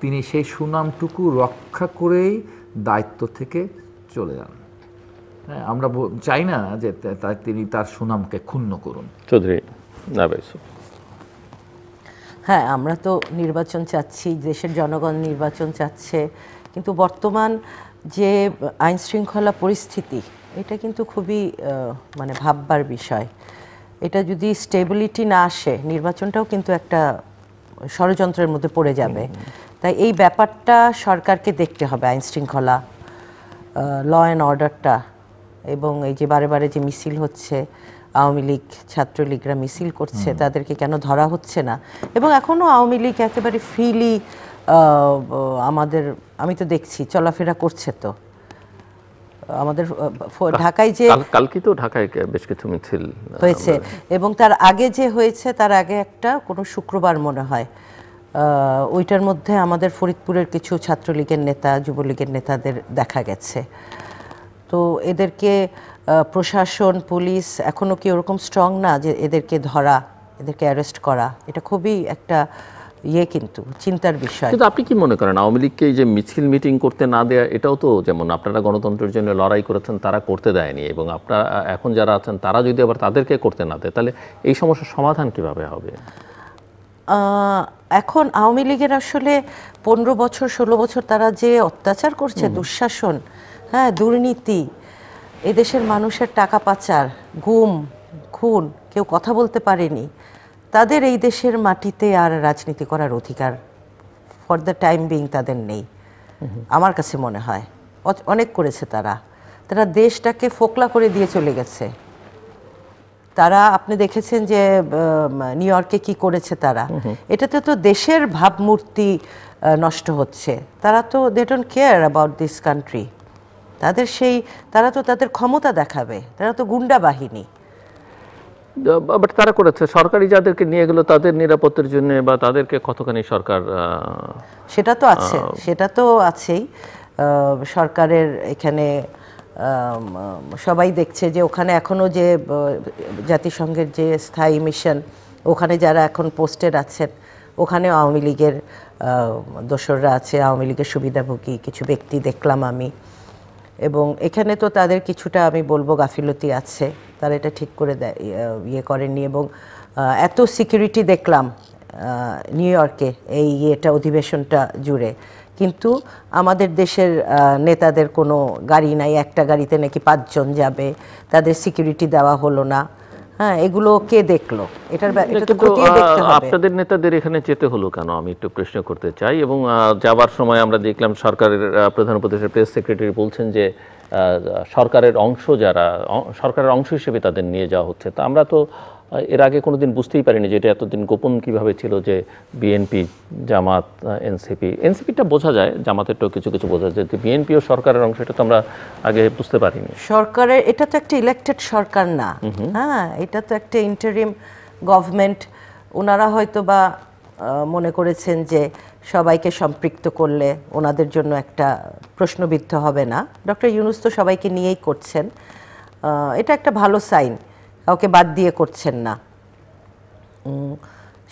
তিনি সেই সুনামটুকু রক্ষা করেই দায়িত্ব থেকে চলে যান। হ্যাঁ, আমরা চাই না যে তিনি তার সুনামকে ক্ষুণ্ণ করুন। চৌধুরী নাবিল ইউসুফ। হ্যাঁ, আমরা তো নির্বাচন চাচ্ছি, দেশের জনগণ নির্বাচন চাচ্ছে, কিন্তু বর্তমান যে আইন শৃঙ্খলা পরিস্থিতি, এটা কিন্তু খুবই মানে ভাববার বিষয়। এটা যদি স্টেবিলিটি না আসে, নির্বাচনটাও কিন্তু একটা ষড়যন্ত্রের মধ্যে পড়ে যাবে। তাই এই ব্যাপারটা সরকারকে দেখতে হবে, আইন শৃঙ্খলা, ল অ্যান্ড অর্ডারটা, এবং এই যে বারে বারে যে মিছিল হচ্ছে, আওয়ামী লীগ ছাত্রলীগরা মিছিল করছে, তাদেরকে কেন ধরা হচ্ছে না? এবং এখনও আওয়ামী লীগ একেবারে ফ্রিলি আমি তো দেখছি চলাফেরা করছে। তো আমাদের ঢাকায় যে কালকে তো ঢাকায় বেশ কিছু মিছিল হয়েছে, এবং তার আগে যে হয়েছে, তার আগে একটা কোনো শুক্রবার মনে হয়, ওইটার মধ্যে আমাদের ফরিদপুরের কিছু ছাত্রলীগের নেতা, যুবলীগের নেতাদের দেখা গেছে। তো এদেরকে প্রশাসন, পুলিশ এখনও কি ওরকম স্ট্রং না যে এদেরকে ধরা, এদেরকে অ্যারেস্ট করা? এটা খুবই একটা কিন্তু চিন্তার বিষয়। কিন্তু আপনি কি মনে করেন আওয়ামী লীগকে এই যে মিছিল মিটিং করতে না দেয়া, এটাও তো যেমন আপনারা গণতন্ত্রের জন্য লড়াই করেছেন, তারা করতে দেয়নি, এবং আপনারা এখন যারা আছেন তারা যদি আবার তাদেরকে করতে না দেয়, তাহলে এই সমস্যার সমাধান কিভাবে হবে? এখন আওয়ামী লীগের আসলে 15 বছর 16 বছর তারা যে অত্যাচার করছে, দুঃশাসন, হ্যাঁ, দুর্নীতি, এদেশের মানুষের টাকা পাচার, গুম, খুন, কেউ কথা বলতে পারেনি, তাদের এই দেশের মাটিতে আর রাজনীতি করার অধিকার ফর দ্য টাইম বিং তাদের নেই। আমার কাছে মনে হয় অনেক করেছে তারা দেশটাকে ফোকলা করে দিয়ে চলে গেছে। তারা, আপনি দেখেছেন যে নিউ ইয়র্কে কি করেছে তারা, এটাতে তো দেশের ভাবমূর্তি নষ্ট হচ্ছে। তারা তো they don't care about this country. তারা তো তাদের ক্ষমতা দেখাবে, তারা তো গুন্ডা বাহিনী। বাট তারা করেছে, সরকারি যাদেরকে নিয়ে গেল তাদের নিরাপত্তার জন্য, বা তাদেরকে কতখানি সরকার, সেটা তো আছেই। সরকারের এখানে সবাই দেখছে যে ওখানে এখনো যে জাতিসংঘের যে স্থায়ী মিশন, ওখানে যারা এখন পোস্টেড আছেন, ওখানে আওয়ামী লীগের দোসররা আছে, আওয়ামী লীগের সুবিধাভোগী কিছু ব্যক্তি দেখলাম আমি। এবং এখানে তো তাদের কিছুটা আমি বলবো গাফিলতি আছে, তারা এটা ঠিক করে করেননি। এবং এত সিকিউরিটি দেখলাম নিউ ইয়র্কে এই অধিবেশনটা জুড়ে, কিন্তু আমাদের দেশের নেতাদের কোনো গাড়ি নাই, একটা গাড়িতে নাকি 5 জন যাবে, তাদের সিকিউরিটি দেওয়া হলো না। হ্যাঁ, এগুলো কে দেখলো? এটা তো খতিয়ে দেখতে হবে। আপনাদের নেতাদের এখানে যেতে হলো কেন, আমি একটু প্রশ্ন করতে চাই। এবং যাবার সময় আমরা দেখলাম সরকারের প্রধান উপদেষ্টা প্রেস সেক্রেটারি বলছেন যে সরকারের অংশ হিসেবে তাদের নিয়ে যাওয়া হচ্ছে। তা আমরা তো এর আগে কোনোদিন বুঝতেই পারিনি যে এটা এতদিন গোপন কিভাবে ছিল যে বিএনপি, জামাত, এনসিপিটা বোঝা যায়, জামাতেরটাও কিছু কিছু বোঝা যায়, যে বিএনপিও সরকারের অংশ, এটা তো আমরা আগে বুঝতে পারিনি। সরকারের এটা তো একটা ইলেক্টেড সরকার না, হ্যাঁ, এটা তো একটা ইন্টারিম গভর্নমেন্ট। ওনারা হয়তো বা মনে করেছেন যে সবাইকে সম্পৃক্ত করলে ওনাদের জন্য একটা প্রশ্নবিদ্ধ হবে না। ডক্টর ইউনূস তো সবাইকে নিয়েই করছেন, এটা একটা ভালো সাইন, কাউকে বাদ দিয়ে করছেন না।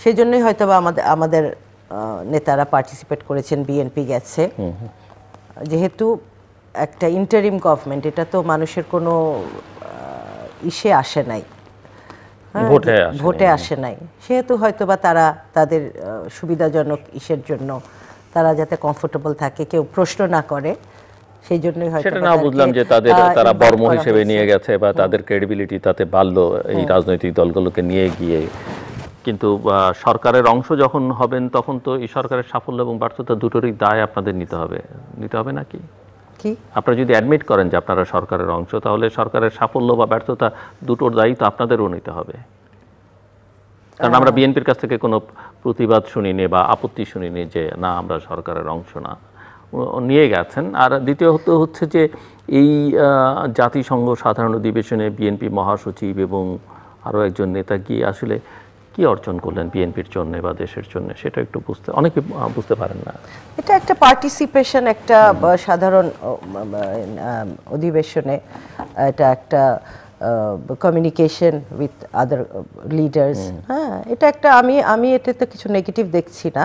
সেই জন্যই হয়তো বা আমাদের নেতারা পার্টিসিপেট করেছেন, বিএনপি গেছে। যেহেতু একটা ইন্টারিম গভর্নমেন্ট, এটা তো মানুষের কোনো ইসে আসে নাই, ভোটে আসে নাই, সেহেতু হয়তো বা তারা তাদের সুবিধাজনক ইসের জন্য তারা যাতে কমফোর্টেবল থাকে, কেউ প্রশ্ন না করে, সেই জন্যই হয়তো সেটা না বুঝলাম যে তারা বর্ম হিসেবে নিয়ে গেছে বা তাদের ক্রেডিবিলিটি তাতে বাড়লো এই রাজনৈতিক দলগুলোকে নিয়ে গিয়ে। কিন্তু সরকারের অংশ যখন হবেন তখন তো এই সরকারের সাফল্য এবং ব্যর্থতা দুটোরই দায় আপনাদের নিতে হবে নাকি? আপনারা যদি অ্যাডমিট করেন যে আপনারা সরকারের অংশ, তাহলে সরকারের সাফল্য বা ব্যর্থতা দুটোর দায়ী তো আপনাদেরও নিতে হবে। কারণ আমরা বিএনপির কাছ থেকে কোনো প্রতিবাদ শুনিনি বা আপত্তি শুনিনি যে না আমরা সরকারের অংশ না, নিয়ে গেছেন। আর দ্বিতীয়ত হচ্ছে যে এই জাতিসংঘ সাধারণ অধিবেশনে বিএনপি মহাসচিব এবং আরও একজন নেতা গিয়ে আসলে কি অর্জন করলেন বিএনপির জন্য বা দেশের জন্য, সেটা একটু অনেকে বুঝতে পারেন না। এটা একটা পার্টিসিপেশন, একটা সাধারণ অধিবেশনে, এটা একটা কমিউনিকেশন উইথ আদার লিডার্স। হ্যাঁ, এটা একটা আমি এটাতে কিছু নেগেটিভ দেখছি না,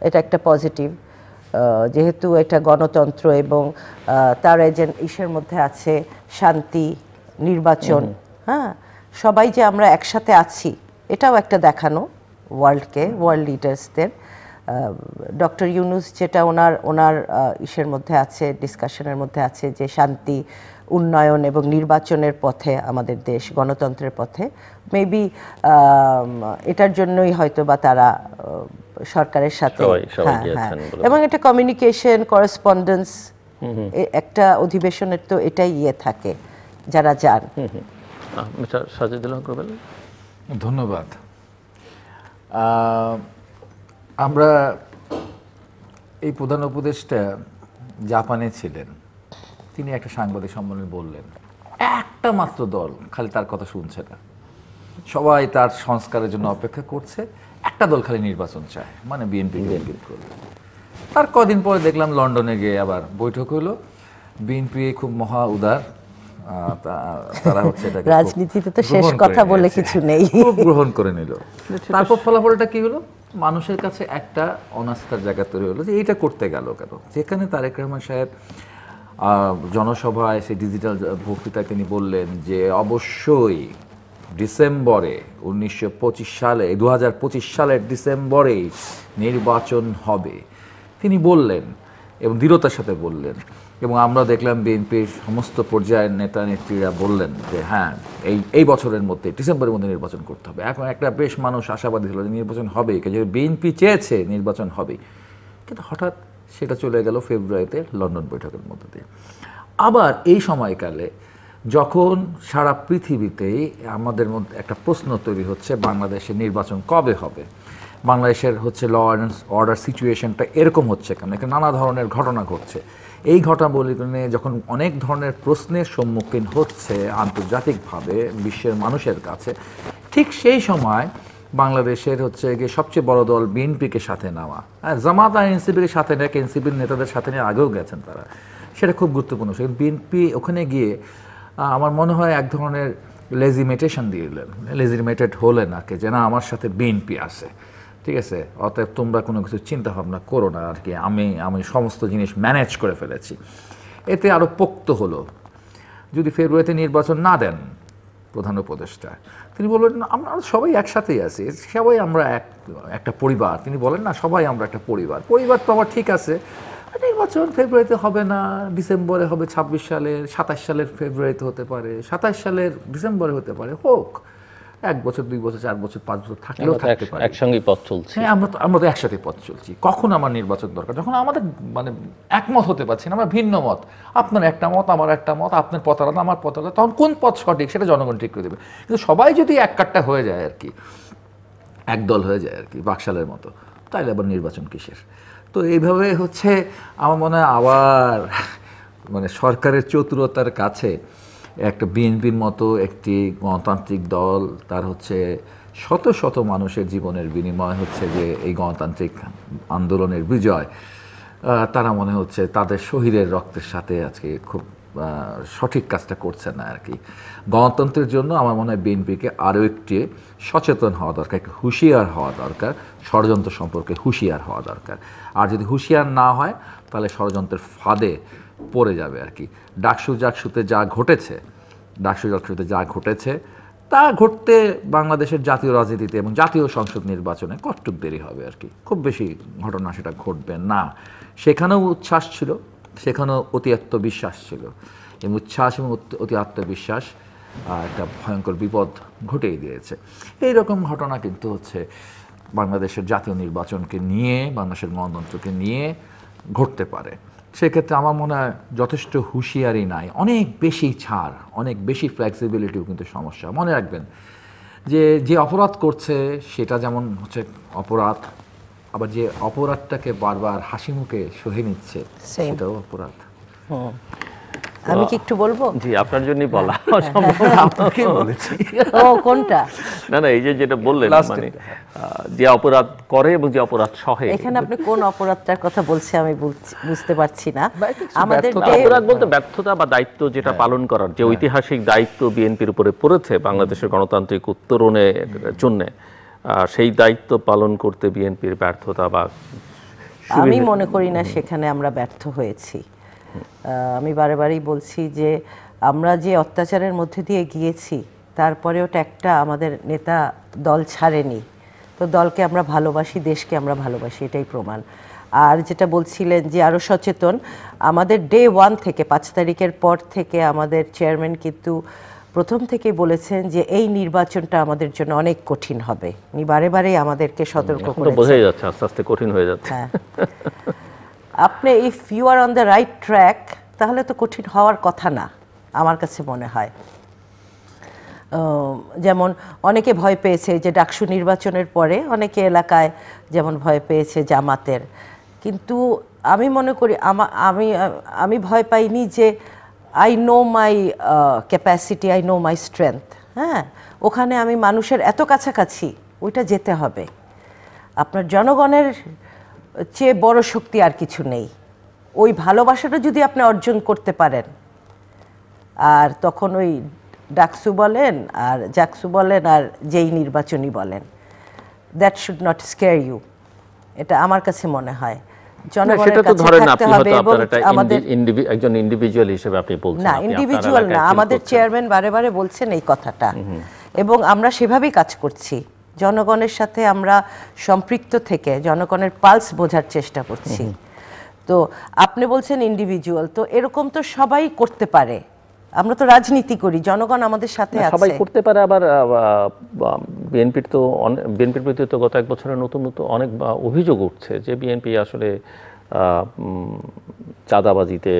এটা একটা পজিটিভ। যেহেতু এটা গণতন্ত্র এবং তার ইসের মধ্যে আছে শান্তি, নির্বাচন, হ্যাঁ, সবাই যে আমরা একসাথে আছি এটাও একটা দেখানো ওয়ার্ল্ড লিডার্সদের। ডক্টর ইউনূস যেটা ওনার ইসের মধ্যে আছে, ডিসকাশনের মধ্যে আছে যে শান্তি, উন্নয়ন এবং নির্বাচনের পথে আমাদের দেশ, গণতন্ত্রের পথে, মেবি এটার জন্যই হয়তো বা তারা সরকারের সাথে, এবং এটা কমিউনিকেশন, করেসপন্ডেন্স, একটা অধিবেশনের তো এটাই থাকে যারা যান। ধন্যবাদ। আমরা এই প্রধান উপদেষ্টা জাপানে ছিলেন, তিনি একটা সাংবাদিক সম্মেলনে বললেন একটা মাত্র দল খালি তার কথা শুনছে না, সবাই তার সংস্কারের জন্য অপেক্ষা করছে, একটা দল খালি নির্বাচন চায়, মানে বিএনপি করবে। তার কদিন পরে দেখলাম লন্ডনে গিয়ে আবার বৈঠক হলো, বিএনপি খুব মহা উদার, তারা হচ্ছে এটাকে রাজনীতিতে তো শেষ কথা বলে কিছু নেই, গ্রহণ করে নিল। তারপর ফলাফলটা কি হলো? মানুষের কাছে একটা অনাস্থার জায়গা তৈরি হলো যে এইটা করতে গেল কেন। যেখানে তারেক রহমান সাহেব জনসভায় সেই ডিজিটাল বক্তৃতায় তিনি বললেন যে অবশ্যই ডিসেম্বরে 2025 সালের ডিসেম্বরেই নির্বাচন হবে, তিনি বললেন এবং দৃঢ়তার সাথে বললেন। এবং আমরা দেখলাম বিএনপির সমস্ত পর্যায়ের নেতা নেত্রীরা বললেন যে হ্যাঁ এই বছরের মধ্যে, ডিসেম্বরের মধ্যে নির্বাচন করতে হবে। এখন একটা বেশ মানুষ আশাবাদী হলো যে নির্বাচন হবেই, যে বিএনপি চেয়েছে নির্বাচন হবেই। কিন্তু হঠাৎ সেটা চলে গেল ফেব্রুয়ারিতে লন্ডন বৈঠকের মধ্যে দিয়ে। আবার এই সময়কালে যখন সারা পৃথিবীতেই আমাদের মধ্যে একটা প্রশ্ন তৈরি হচ্ছে বাংলাদেশের নির্বাচন কবে হবে, বাংলাদেশের হচ্ছে ল অ্যান্ড অর্ডার সিচুয়েশনটা এরকম হচ্ছে কেন, এখানে নানা ধরনের ঘটনা ঘটছে। এই ঘটনাবলী নিয়ে যখন অনেক ধরনের প্রশ্নের সম্মুখীন হচ্ছে আন্তর্জাতিকভাবে বিশ্বের মানুষের কাছে, ঠিক সেই সময় বাংলাদেশের হচ্ছে গিয়ে সবচেয়ে বড় দল বিএনপিকে সাথে নেওয়া, জামাত আর এনসিপির সাথে নেয়, এনসিপির নেতাদের সাথে নিয়ে আগেও গেছেন তারা, সেটা খুব গুরুত্বপূর্ণ। সেখানে বিএনপি ওখানে গিয়ে আমার মনে হয় এক ধরনের লেজিমেটেশন দিলেন, লেজিমেটেড হলেন আর কি, যে না আমার সাথে বিএনপি আছে, ঠিক আছে, অতএব তোমরা কোনো কিছু চিন্তা ভাবনা করো না আর কি, আমি সমস্ত জিনিস ম্যানেজ করে ফেলেছি। এতে আরও পোক্ত হলো যদি ফেব্রুয়ারিতে নির্বাচন না দেন প্রধান উপদেষ্টা, তিনি বললেন আমরা সবাই একসাথেই আছি, সবাই আমরা একটা পরিবার। তিনি বলেন না সবাই আমরা একটা পরিবার তো আমার ঠিক আছে, নির্বাচন ফেব্রুয়ারিতে হবে না, ডিসেম্বরে হবে, 26 সালের 27 সালের ফেব্রুয়ারিতে হতে পারে, 27 সালের ডিসেম্বরে হতে পারে, হোক, 1 বছর 2 বছর 4 বছর 5 বছর থাকলেও থাকতে পারি, একসঙ্গেই পথ চলছে। হ্যাঁ, আমরা তো একসাথে পথ চলছি। কখন আমার নির্বাচন দরকার? যখন আমাদের মানে একমত হতে পারছি না, আমরা ভিন্ন মত, আপনার একটা মত আমার একটা মত, আপনার পথ আলাদা আমার পথ আলাদা, তখন কোন পথ সঠিক সেটা জনগণ ঠিক করে দেবে। কিন্তু সবাই যদি এক কাট্টা হয়ে যায় আর কি, একদল হয়ে যায় আর কি বাকশালের মতো, তাইলে আবার নির্বাচন কিসের? তো এইভাবে হচ্ছে আমার মনে হয় আবার মানে সরকারের চতুরতার কাছে একটা বিএনপির মতো একটি গণতান্ত্রিক দল, তার হচ্ছে শত শত মানুষের জীবনের বিনিময় হচ্ছে যে এই গণতান্ত্রিক আন্দোলনের বিজয়, তারা মনে হচ্ছে তাদের শহীদের রক্তের সাথে আজকে খুব সঠিক কাজটা করছে না আর কি। গণতন্ত্রের জন্য আমার মনে হয় বিএনপিকে আরও একটি সচেতন হওয়া দরকার, একটু হুঁশিয়ার হওয়া দরকার, ষড়যন্ত্র সম্পর্কে হুঁশিয়ার হওয়া দরকার। আর যদি হুঁশিয়ার না হয় তাহলে ষড়যন্ত্রের ফাঁদে পড়ে যাবে আর কি। ডাকসুতে যা ঘটেছে তা ঘটতে বাংলাদেশের জাতীয় রাজনীতিতে এবং জাতীয় সংসদ নির্বাচনে কটুক দেরি হবে আর কি, খুব বেশি ঘটনা সেটা ঘটবে না। সেখানেও উচ্ছ্বাস ছিল, সেখানেও অতি আত্মবিশ্বাস ছিল, এবং উচ্ছ্বাস এবং অতি আত্মবিশ্বাস একটা ভয়ঙ্কর বিপদ ঘটেই দিয়েছে। এইরকম ঘটনা কিন্তু হচ্ছে বাংলাদেশের জাতীয় নির্বাচনকে নিয়ে, বাংলাদেশের গণতন্ত্রকে নিয়ে ঘটতে পারে। সেক্ষেত্রে আমার মনে হয় যথেষ্ট হুঁশিয়ারি নাই, অনেক বেশি ছাড়, অনেক বেশি ফ্লেক্সিবিলিটিও কিন্তু সমস্যা। মনে রাখবেন যে অপরাধ করছে সেটা যেমন হচ্ছে অপরাধ, আবার যে অপরাধটাকে বারবার হাসি মুখে সহে নিচ্ছে সেটাও অপরাধ। আমি কি একটু বলবো? জি, আপনার জন্যই বলা। আপনাকে বলেছি। ও কোনটা? না এই যে যেটা বললেন, মানে যে অপরাধ করে এবং যে অপরাধ সহে, এখানে আপনি কোন অপরাধটার কথা বলছে আমি বুঝতে পারছি না। আমাদের অপরাধ বলতে ব্যর্থতা বা দায়িত্ব যেটা পালন করার যে ঐতিহাসিক দায়িত্ব বিএনপির উপরে পড়েছে বাংলাদেশের গণতান্ত্রিক উত্তরণের জন্য, সেই দায়িত্ব পালন করতে বিএনপির ব্যর্থতা বা আমি মনে করি না সেখানে আমরা ব্যর্থ হয়েছি। আমি বারেবারই বলছি যে আমরা যে অত্যাচারের মধ্যে দিয়ে গিয়েছি, তারপরেও একটা আমাদের নেতা দল ছাড়েনি। তো দলকে আমরা ভালোবাসি, দেশকে আমরা ভালোবাসি, এটাই প্রমাণ। আর যেটা বলছিলেন যে আরও সচেতন, আমাদের ডে 1 থেকে 5 তারিখের পর থেকে আমাদের চেয়ারম্যান কিন্তু প্রথম থেকেই বলেছেন যে এই নির্বাচনটা আমাদের জন্য অনেক কঠিন হবে। উনি বারে বারে আমাদেরকে সতর্ক করেছেন। বোঝাই যাচ্ছে আস্তে আস্তে কঠিন হয়ে যাচ্ছে। হ্যাঁ, আপনি if you are on the right track তাহলে তো কঠিন হওয়ার কথা না আমার কাছে মনে হয়। যেমন অনেকে ভয় পেয়েছে যে ডাকসু নির্বাচনের পরে অনেকে এলাকায় যেমন ভয় পেয়েছে জামাতের, কিন্তু আমি মনে করি আমি ভয় পাইনি। যে I know my capacity, I know my strength. হ্যাঁ, ওখানে আমি মানুষের এত কাছাকাছি, ওইটা যেতে হবে। আপনার জনগণের চেয়ে বড় শক্তি আর কিছু নেই। ওই ভালোবাসাটা যদি আপনি অর্জন করতে পারেন, আর তখন ওই ডাকসু বলেন আর জাকসু বলেন আর যেই নির্বাচনী বলেন, that should not scare you. এটা আমার কাছে মনে হয় জনগণের কাছে থাকতে হবে। এবং আমাদের একজন ইন্ডিভিজুয়াল হিসেবে আপনি বলছেন না, ইন্ডিভিজুয়াল না, আমাদের চেয়ারম্যান বারে বারে বলছেন এই কথাটা, এবং আমরা সেভাবেই কাজ করছি। জনগণের সাথে আমরা সম্পৃক্ত থেকে জনগণের পালস বোঝার চেষ্টা করছি। তো আপনি বলছেন ইন্ডিভিজুয়াল, তো এরকম তো সবাই করতে পারে। আমরা তো রাজনীতি করি, জনগণ আমাদের সাথে আছে, সবাই করতে পারে। আবার বিএনপির প্রতি তো গত 1 বছরে নতুন অনেক অভিযোগ উঠছে যে বিএনপি আসলে চাঁদাবাজিতে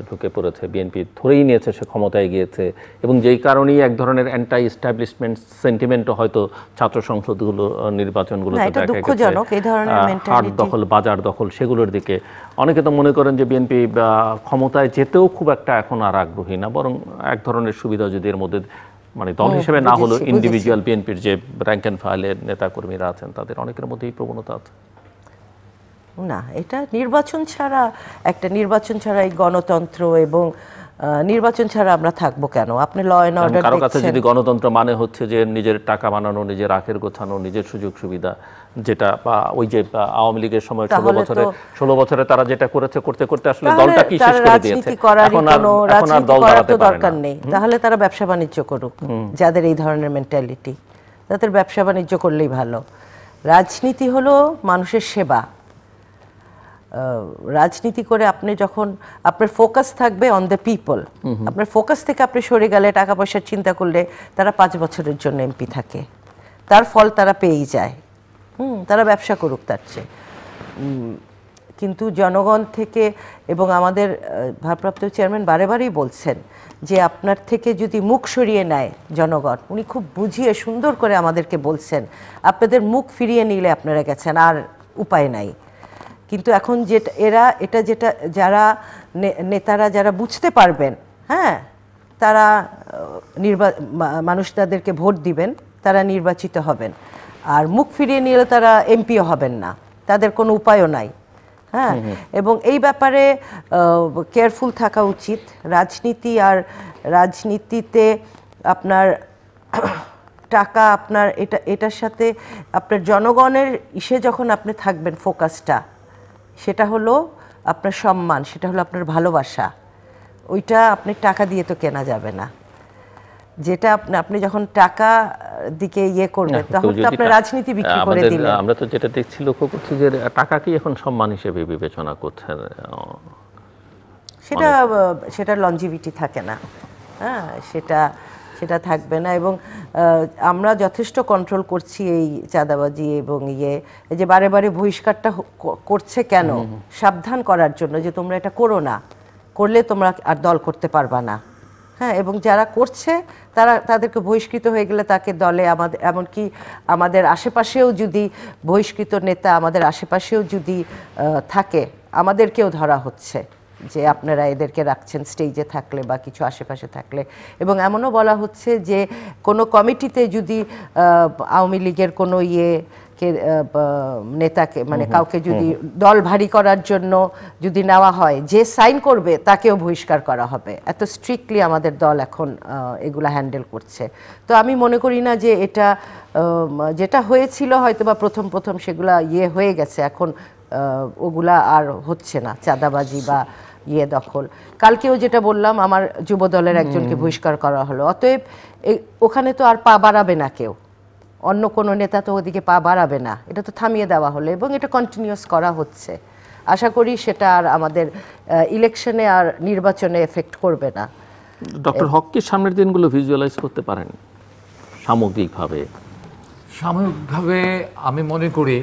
ঢুকে পড়েছে, বিএনপি ধরেই নিয়েছে সে ক্ষমতায় গিয়েছে, এবং যেই কারণেই এক ধরনের অ্যান্টি এস্টাবলিশমেন্ট সেন্টিমেন্টও হয়তো ছাত্র সংসদগুলো নির্বাচনগুলোতে দেখা গেছে, হাট দখল, বাজার দখল, সেগুলোর দিকে অনেকে তো মনে করেন যে বিএনপি ক্ষমতায় যেতেও খুব একটা এখন আর আগ্রহী না, বরং এক ধরনের সুবিধা যদি এর মধ্যে মানে দল হিসেবে না হলো ইন্ডিভিজুয়াল বিএনপির যে র্যাঙ্ক অ্যান্ড ফাইলের নেতাকর্মীরা আছেন তাদের অনেকের মধ্যে এই প্রবণতা আছে। না, এটা নির্বাচন ছাড়া এই গণতন্ত্র, এবং নির্বাচন ছাড়া আমরা থাকবো কেন? আপনি ল অ্যান্ড অর্ডার কারো কাছে যদি গণতন্ত্র মানে হচ্ছে যে নিজের টাকা বানানো, নিজের আখের গোছানো, নিজের সুযোগ সুবিধা, যেটা বা ওই যে আওয়ামী লীগের সময় 16 বছরে তারা যেটা করেছে, করতে করতে আসলে দলটা কি শেষ করে দিয়েছে, এখন আর দল দাঁড়াতে পারে না। দরকার নেই, তাহলে তারা ব্যবসা বাণিজ্য করুক। যাদের এই ধরনের মেন্টালিটি, তাদের ব্যবসা বাণিজ্য করলেই ভালো। রাজনীতি হলো মানুষের সেবা। রাজনীতি করে আপনি যখন আপনার ফোকাস থাকবে অন দ্য পিপল, আপনার ফোকাস থেকে আপনি সরে গেলে টাকা পয়সার চিন্তা করলে তারা 5 বছরের জন্য এমপি থাকে, তার ফল তারা পেয়েই যায়। তারা ব্যবসা করুক তার চেয়ে। কিন্তু জনগণ থেকে, এবং আমাদের ভারপ্রাপ্ত চেয়ারম্যান বারেবারই বলছেন যে আপনার থেকে যদি মুখ সরিয়ে নেয় জনগণ, উনি খুব বুঝিয়ে সুন্দর করে আমাদেরকে বলছেন আপনাদের মুখ ফিরিয়ে নিলে আপনারা গেছেন, আর উপায় নাই। কিন্তু এখন যেটা যারা নেতারা যারা বুঝতে পারবেন, হ্যাঁ, তারা মানুষ তাদেরকে ভোট দিবেন, তারা নির্বাচিত হবেন। আর মুখ ফিরিয়ে নিলে তারা এমপিও হবেন না, তাদের কোনো উপায়ও নাই। হ্যাঁ, এবং এই ব্যাপারে কেয়ারফুল থাকা উচিত। রাজনীতিতে আপনার টাকা, আপনার এটার সাথে আপনার জনগণের যখন আপনি থাকবেন, ফোকাসটা সেটা হলো আপনার সম্মান, সেটা হলো আপনার ভালোবাসা। ওইটা আপনি টাকা দিয়ে তো কেনা যাবে না। যেটা আপনি যখন টাকা দিকে করবেন, তখন তো আপনার রাজনীতি বিক্রি করে দিলেন। আমরা তো যেটা দেখছি, লক্ষ্য করছি যে টাকাকেই এখন সম্মান হিসেবে বিবেচনা করছেন। সেটা লঞ্জিভিটি থাকে না। হ্যাঁ, সেটা থাকবে না। এবং আমরা যথেষ্ট কন্ট্রোল করছি এই চাঁদাবাজি এবং এই যে বারে বারে বহিষ্কারটা করছে কেন? সাবধান করার জন্য যে তোমরা এটা করো না, করলে তোমরা আর দল করতে পারবা না। হ্যাঁ, এবং যারা করছে তাদেরকে বহিষ্কৃত হয়ে গেলে তাকে দলে, এমনকি আমাদের আশেপাশেও যদি বহিষ্কৃত নেতা আমাদের আশেপাশেও যদি থাকে, আমাদেরকেও ধরা হচ্ছে যে আপনারা এদেরকে রাখছেন স্টেজে থাকলে বা কিছু আশেপাশে থাকলে। এবং এমনও বলা হচ্ছে যে কোনো কমিটিতে যদি আওয়ামী লীগের কোনো নেতাকে, মানে কাউকে যদি দল ভারী করার জন্য যদি নেওয়া হয়, যে সাইন করবে তাকেও বহিষ্কার করা হবে। এত স্ট্রিক্টলি আমাদের দল এখন এগুলা হ্যান্ডেল করছে। তো আমি মনে করি না যে এটা যেটা হয়েছিল হয়তো বা প্রথম সেগুলা হয়ে গেছে, এখন ওগুলা আর হচ্ছে না, চাঁদাবাজি বা দখল। কালকেও যেটা বললাম, আমার যুব দলের একজনকে বহিষ্কার করা হলো। অতএব ওখানে তো আর পা বাড়াবে না কেউ, অন্য কোনো নেতা তো ওদিকে পা বাড়াবে না, এটা তো থামিয়ে দেওয়া হলো এবং এটা কন্টিনিউয়াস করা হচ্ছে। আশা করি সেটা আর আমাদের ইলেকশনে আর নির্বাচনে এফেক্ট করবে না। ডক্টর হক কি সামনের দিনগুলো ভিজুয়ালাইজ করতে পারেন সামগ্রিকভাবে? আমি মনে করি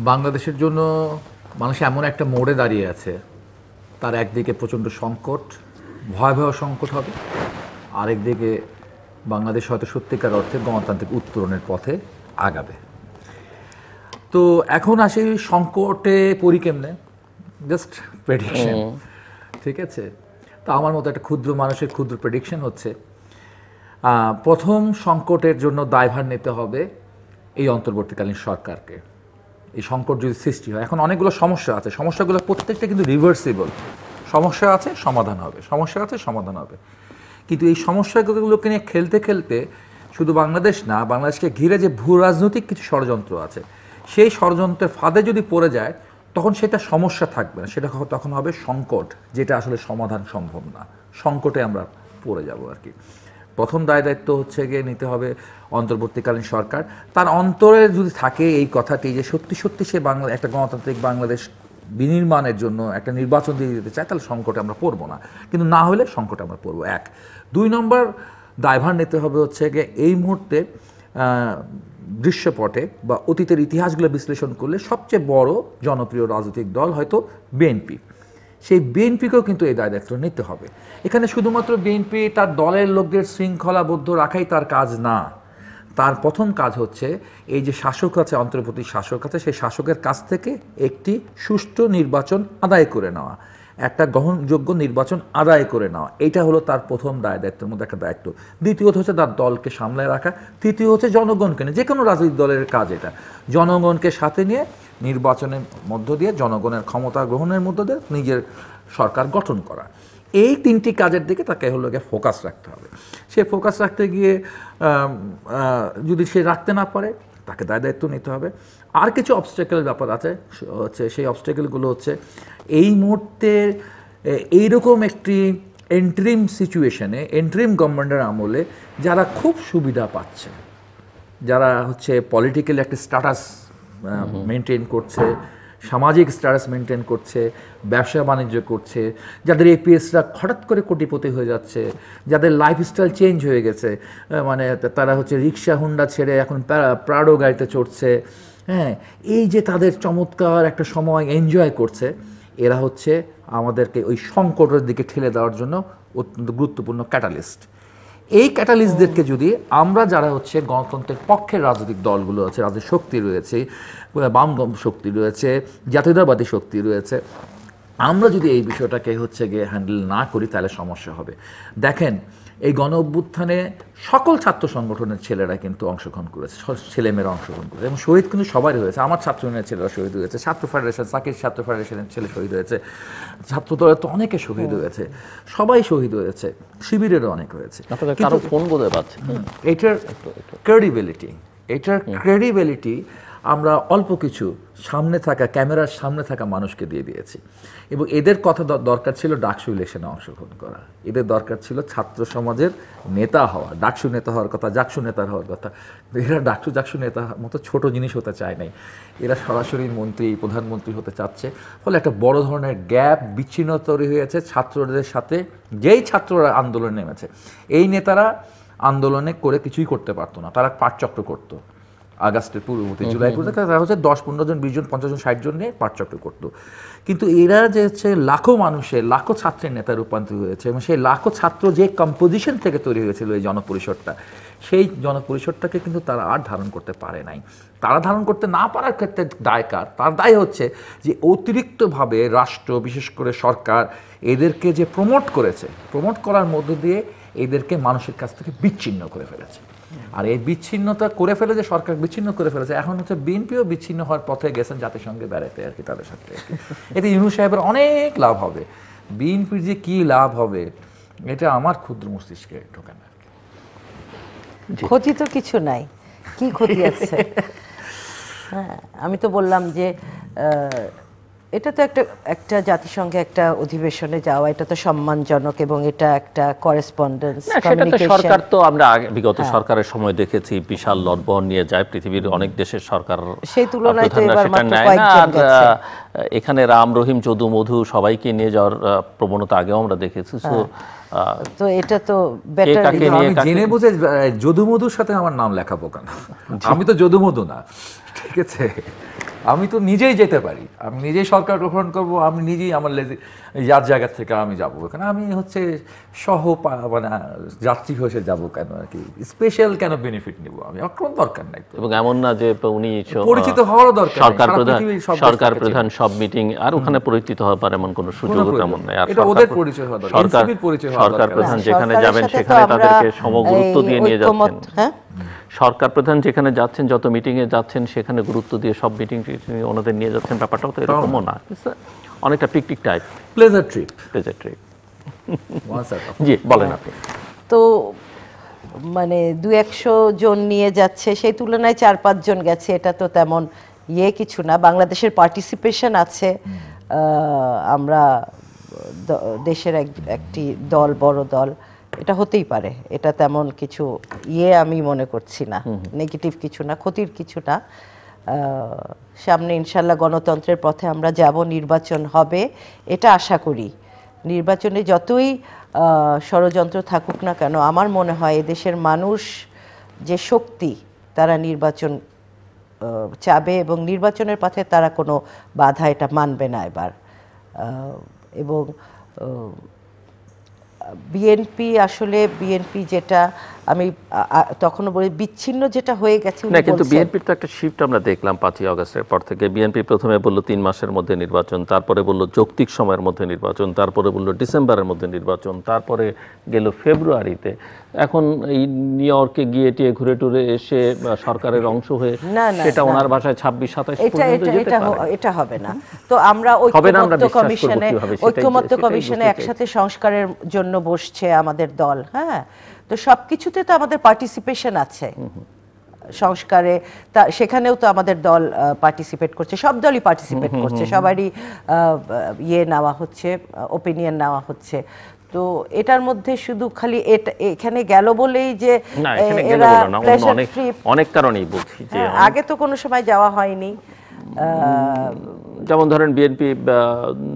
বাংলাদেশের জন্য মানুষ এমন একটা মোড়ে দাঁড়িয়ে আছে, তার একদিকে প্রচণ্ড সংকট, ভয়াবহ সংকট হবে, আরেকদিকে বাংলাদেশ হয়তো সত্যিকার অর্থে গণতান্ত্রিক উত্তরণের পথে আগাবে। তো এখন আসে সংকটে পড়ি কেমনে, জাস্ট প্রেডিকশন, ঠিক আছে? তো আমার মতো একটা ক্ষুদ্র মানুষের ক্ষুদ্র প্রেডিকশন হচ্ছে, প্রথম সংকটের জন্য দায়ভার নিতে হবে এই অন্তর্বর্তীকালীন সরকারকে। এই সংকট যদি সৃষ্টি হয়, এখন অনেকগুলো সমস্যা আছে, সমস্যাগুলো প্রত্যেকটা কিন্তু রিভার্সিবল। সমস্যা আছে, সমাধান হবে, সমস্যা আছে, সমাধান হবে। কিন্তু এই সমস্যাগুলোকে নিয়ে খেলতে খেলতে শুধু বাংলাদেশ না, বাংলাদেশকে ঘিরে যে ভূ রাজনৈতিক কিছু ষড়যন্ত্র আছে, সেই ষড়যন্ত্রের ফাঁদে যদি পড়ে যায়, তখন সেটা সমস্যা থাকবে না, সেটা তখন হবে সংকট, যেটা আসলে সমাধান সম্ভব না। সংকটে আমরা পড়ে যাব আর কি। প্রথম দায়িত্ব হচ্ছে গিয়ে নিতে হবে অন্তর্বর্তীকালীন সরকার। তার অন্তরে যদি থাকে এই কথাটি যে সত্যি সত্যি সে একটা গণতান্ত্রিক বাংলাদেশ বিনির্মাণের জন্য একটা নির্বাচন দিয়ে দিতে চায়, তাহলে সংকটে আমরা পড়বো না। কিন্তু না হলে সংকটে আমরা পড়বো। 1 2 নম্বর দায়ভার নিতে হবে হচ্ছে গিয়ে এই মুহূর্তে দৃশ্যপটে বা অতীতের ইতিহাসগুলো বিশ্লেষণ করলে সবচেয়ে বড় জনপ্রিয় রাজনৈতিক দল হয়তো বিএনপি। সেই বিএনপিকেও কিন্তু এই দায়িত্ব নিতে হবে। এখানে শুধুমাত্র বিএনপি তার দলের লোকদের শৃঙ্খলাবদ্ধ রাখাই তার কাজ না। তার প্রথম কাজ হচ্ছে এই যে শাসক আছে, অন্তর্বর্তী শাসক আছে, সেই শাসকের কাছ থেকে একটি সুষ্ঠু নির্বাচন আদায় করে নেওয়া, একটা গ্রহণযোগ্য নির্বাচন আদায় করে নেওয়া। এইটা হলো তার প্রথম দায়িত্বের মধ্যে একটা দায়িত্ব। দ্বিতীয়ত হচ্ছে তার দলকে সামলায় রাখা। তৃতীয় হচ্ছে জনগণকে নিয়ে, যে কোনো রাজনৈতিক দলের কাজ এটা, জনগণকে সাথে নিয়ে নির্বাচনের মধ্য দিয়ে, জনগণের ক্ষমতা গ্রহণের মধ্য দিয়ে নিজের সরকার গঠন করা। এই 3টি কাজের দিকে তাকে হলো গিয়ে ফোকাস রাখতে হবে। সে ফোকাস রাখতে গিয়ে যদি সে রাখতে না পারে, তাকে দায়িত্ব নিতে হবে। আর কিছু অবস্ট্যাকেলের ব্যাপার আছে, হচ্ছে সেই অবস্ট্যাকেলগুলো হচ্ছে এই মুহূর্তে এইরকম একটি এন্ট্রিম সিচুয়েশনে, এন্ট্রিম গভর্নমেন্টের আমলে যারা খুব সুবিধা পাচ্ছে, যারা হচ্ছে পলিটিক্যালি একটা স্ট্যাটাস মেনটেন করছে, সামাজিক স্ট্যাটাস মেনটেন করছে, ব্যবসা বাণিজ্য করছে, যাদের এপিএসরা হঠাৎ করে কোটিপতি হয়ে যাচ্ছে, যাদের লাইফস্টাইল চেঞ্জ হয়ে গেছে, মানে তারা হচ্ছে রিক্সা হুন্ডা ছেড়ে এখন প্রাডো গাড়িতে চড়ছে, হ্যাঁ, এই যে তাদের চমৎকার একটা সময় এনজয় করছে, এরা হচ্ছে আমাদেরকে ওই সংকটের দিকে ঠেলে দেওয়ার জন্য অত্যন্ত গুরুত্বপূর্ণ ক্যাটালিস্ট। এই ক্যাটালিস্টদেরকে যদি আমরা যারা হচ্ছে গণতন্ত্রের পক্ষের রাজনৈতিক দলগুলো আছে, রাজনৈতিক শক্তি রয়েছে, বাম শক্তি রয়েছে, জাতীয়তাবাদী শক্তি রয়েছে, আমরা যদি এই বিষয়টাকে হচ্ছে গিয়ে হ্যান্ডেল না করি তাহলে সমস্যা হবে। দেখেন, এই গণ অভ্যুত্থানে সকল ছাত্র সংগঠনের ছেলেরা কিন্তু অংশগ্রহণ করেছে, ছেলেমেয়েরা অংশগ্রহণ করেছে, এবং শহীদ কিন্তু সবাই হয়েছে। আমার ছাত্র ইউনিয়নের ছেলেরা শহীদ হয়েছে, ছাত্র ফেডারেশন, সাকির ছাত্র ফেডারেশনের ছেলে শহীদ হয়েছে, ছাত্রদলের তো অনেকে শহীদ হয়েছে, সবাই শহীদ হয়েছে, শিবিরেরও অনেক হয়েছে। এটার ক্রেডিবিলিটি আমরা অল্প কিছু সামনে থাকা ক্যামেরার সামনে থাকা মানুষকে দিয়ে দিয়েছি। এবং এদের কথা দরকার ছিল ডাকসু ইলেকশনে অংশগ্রহণ করা, এদের দরকার ছিল ছাত্র সমাজের নেতা হওয়া, ডাকসু নেতা হওয়ার কথা, জাকসু নেতা হওয়ার কথা। এরা জাকসু নেতা মতো ছোট জিনিস হতে চায় নাই, এরা সরাসরি মন্ত্রী, প্রধানমন্ত্রী হতে চাচ্ছে। ফলে একটা বড় ধরনের গ্যাপ, বিচ্ছিন্নতা তৈরি হয়েছে ছাত্রদের সাথে। যেই ছাত্ররা আন্দোলনে নেমেছে, এই নেতারা আন্দোলনে করে কিছুই করতে পারতো না, তারা পাটচক্র করতো। আগস্টের পূর্ববর্তী জুলাই পর্যন্ত তারা হচ্ছে 10-15 জন, 20 জন, 50 জন, 60 জন নিয়ে পাটচক্র করতো। কিন্তু এরা যে হচ্ছে লাখো মানুষের, লাখো ছাত্রের নেতা রূপান্তরিত হয়েছে, এবং সেই লাখো ছাত্র যে কম্পোজিশন থেকে তৈরি হয়েছিল এই জনপরিষদটা, সেই জনপরিষদটাকে কিন্তু তারা আর ধারণ করতে পারে নাই। তারা ধারণ করতে না পারার ক্ষেত্রে দায় কার? তার দায় হচ্ছে যে অতিরিক্তভাবে রাষ্ট্র, বিশেষ করে সরকার, এদেরকে যে প্রমোট করেছে, প্রমোট করার মধ্য দিয়ে এদেরকে মানুষের কাছ থেকে বিচ্ছিন্ন করে ফেলেছে। আর এই বিচ্ছিন্নতা করে ফেলে, যে সরকার বিচ্ছিন্ন করে ফেলেছে, এখন হচ্ছে বিএনপিও বিচ্ছিন্ন হওয়ার পথে গেছেন জাতিসংঘে বেড়াতে আর কি, তাদের সাথে। এতে ইউনূস সাহেবের অনেক লাভ হবে, বিএনপির যে কি লাভ হবে এটা আমার ক্ষুদ্র মস্তিষ্কে ঢোকে না। ক্ষতি তো কিছু নাই, কি ক্ষতি আছে? হ্যাঁ, আমি তো বললাম যে এটা তো একটা জাতিসংঘে একটা অধিবেশনে যাওয়া, এটা তো সম্মানজনক, এবং এটা একটা করেসপন্ডেন্স কমিউনিকেশন। সরকার তো আমরা বিগত সরকারের সময় দেখেছি বিশাল লটবহর নিয়ে যায়, পৃথিবীর অনেক দেশের সরকার সেই তুলনায় তো এবার মাত্র কয়েকজন গেছে। এখানে রাম, রহিম, যদু, মধু সবাইকে নিয়ে যাওয়ার প্রবণতা আগেও আমরা দেখেছি। তো এটা তো বেটার। আমি জেনে বুঝে যদু মধুর সাথে আমার নাম লেখাবো কেন? আমি তো যদু মধু না, ঠিক আছে? আমি তো নিজেই যেতে পারি, আমি নিজেই সরকার গ্রহণ করবো, আমি নিজেই আমার যার জায়গা থেকে আমি যাবো এখানে। আমি হচ্ছে মানে যাত্রী হয়ে যাবো কেন আর কি, স্পেশাল কেন বেনিফিট নিব? আমি আমার কোনো দরকার নাই। এবং এমন না যে উনি পরিচিত হওয়ারও দরকার, সরকার প্রধান সব মিটিং আর ওখানে পরিচিত হওয়ার পর এমন কোনো সুযোগ তেমন নাই। আর ওদের পরিচয় হওয়া দরকার, সরকার প্রধান যেখানে যাবেন সেখানে তাদেরকে সমগুরুত্ব দিয়ে নিয়ে যাচ্ছেন। সরকার প্রধান যেখানে যাচ্ছেন, যত মিটিংয়ে যাচ্ছেন, সেখানে গুরুত্ব দিয়ে সব মিটিং ওনাদের নিয়ে যাচ্ছেন। ব্যাপারটাও তো এরকমও না, অনেকটা পিকনিক টাইপ, প্লেজার ট্রিপ। জি বলেন আপনি। তো মানে 200-100 জন নিয়ে যাচ্ছে, সেই তুলনায় 4-5 জন গেছে, এটা তো তেমন কিছু না। বাংলাদেশের পার্টিসিপেশন আছে, আমরা দেশের একটি দল, বড় দল, এটা হতেই পারে, এটা তেমন কিছু আমি মনে করছি না, নেগেটিভ কিছু না, ক্ষতির কিছু না। সামনে ইনশাল্লাহ গণতন্ত্রের পথে আমরা যাব, নির্বাচন হবে, এটা আশা করি। নির্বাচনে যতই ষড়যন্ত্র থাকুক না কেন, আমার মনে হয় এদেশের মানুষ যে শক্তি, তারা নির্বাচন চাবে, এবং নির্বাচনের পথে তারা কোনো বাধা এটা মানবে না এবার। এবং বিএনপি যেটা আমি তখনও বলি, বিচ্ছিন্ন যেটা হয়ে গেছে না, কিন্তু বিএনপির তো একটা শিফট আমরা দেখলাম 5ই আগস্টের পর থেকে। বিএনপি প্রথমে বললো 3 মাসের মধ্যে নির্বাচন, তারপরে বললো যৌক্তিক সময়ের মধ্যে নির্বাচন, তারপরে বললো ডিসেম্বরের মধ্যে নির্বাচন, তারপরে গেল ফেব্রুয়ারিতে। এখন এই নিউ ইয়র্কে গিয়ে টিয়ে ঘুরে টুরে এসে সরকারের অংশ হয়ে সেটা ওনার ভাষায় 26-27 পর্যন্ত যেতে পারে। এটা হবে না। তো আমরা ঐক্যমত্য কমিশনে একসাথে সংস্কারের জন্য বসছে আমাদের দল। হ্যাঁ, তো সবকিছুতে তো আমাদের পার্টিসিপেশন আছে সংস্কারে, সেখানেও তো আমাদের দল পার্টিসিপেট করছে, সব দলই পার্টিসিপেট করছে, সবারই নেওয়া হচ্ছে, ওপিনিয়ন নেওয়া হচ্ছে। তো এটার মধ্যে শুধু খালি এখানে গেল বলেই যে এরা অনেক কারণেই বলছি যে আগে তো কোনো সময় যাওয়া হয়নি, যেমন ধরেন বিএনপি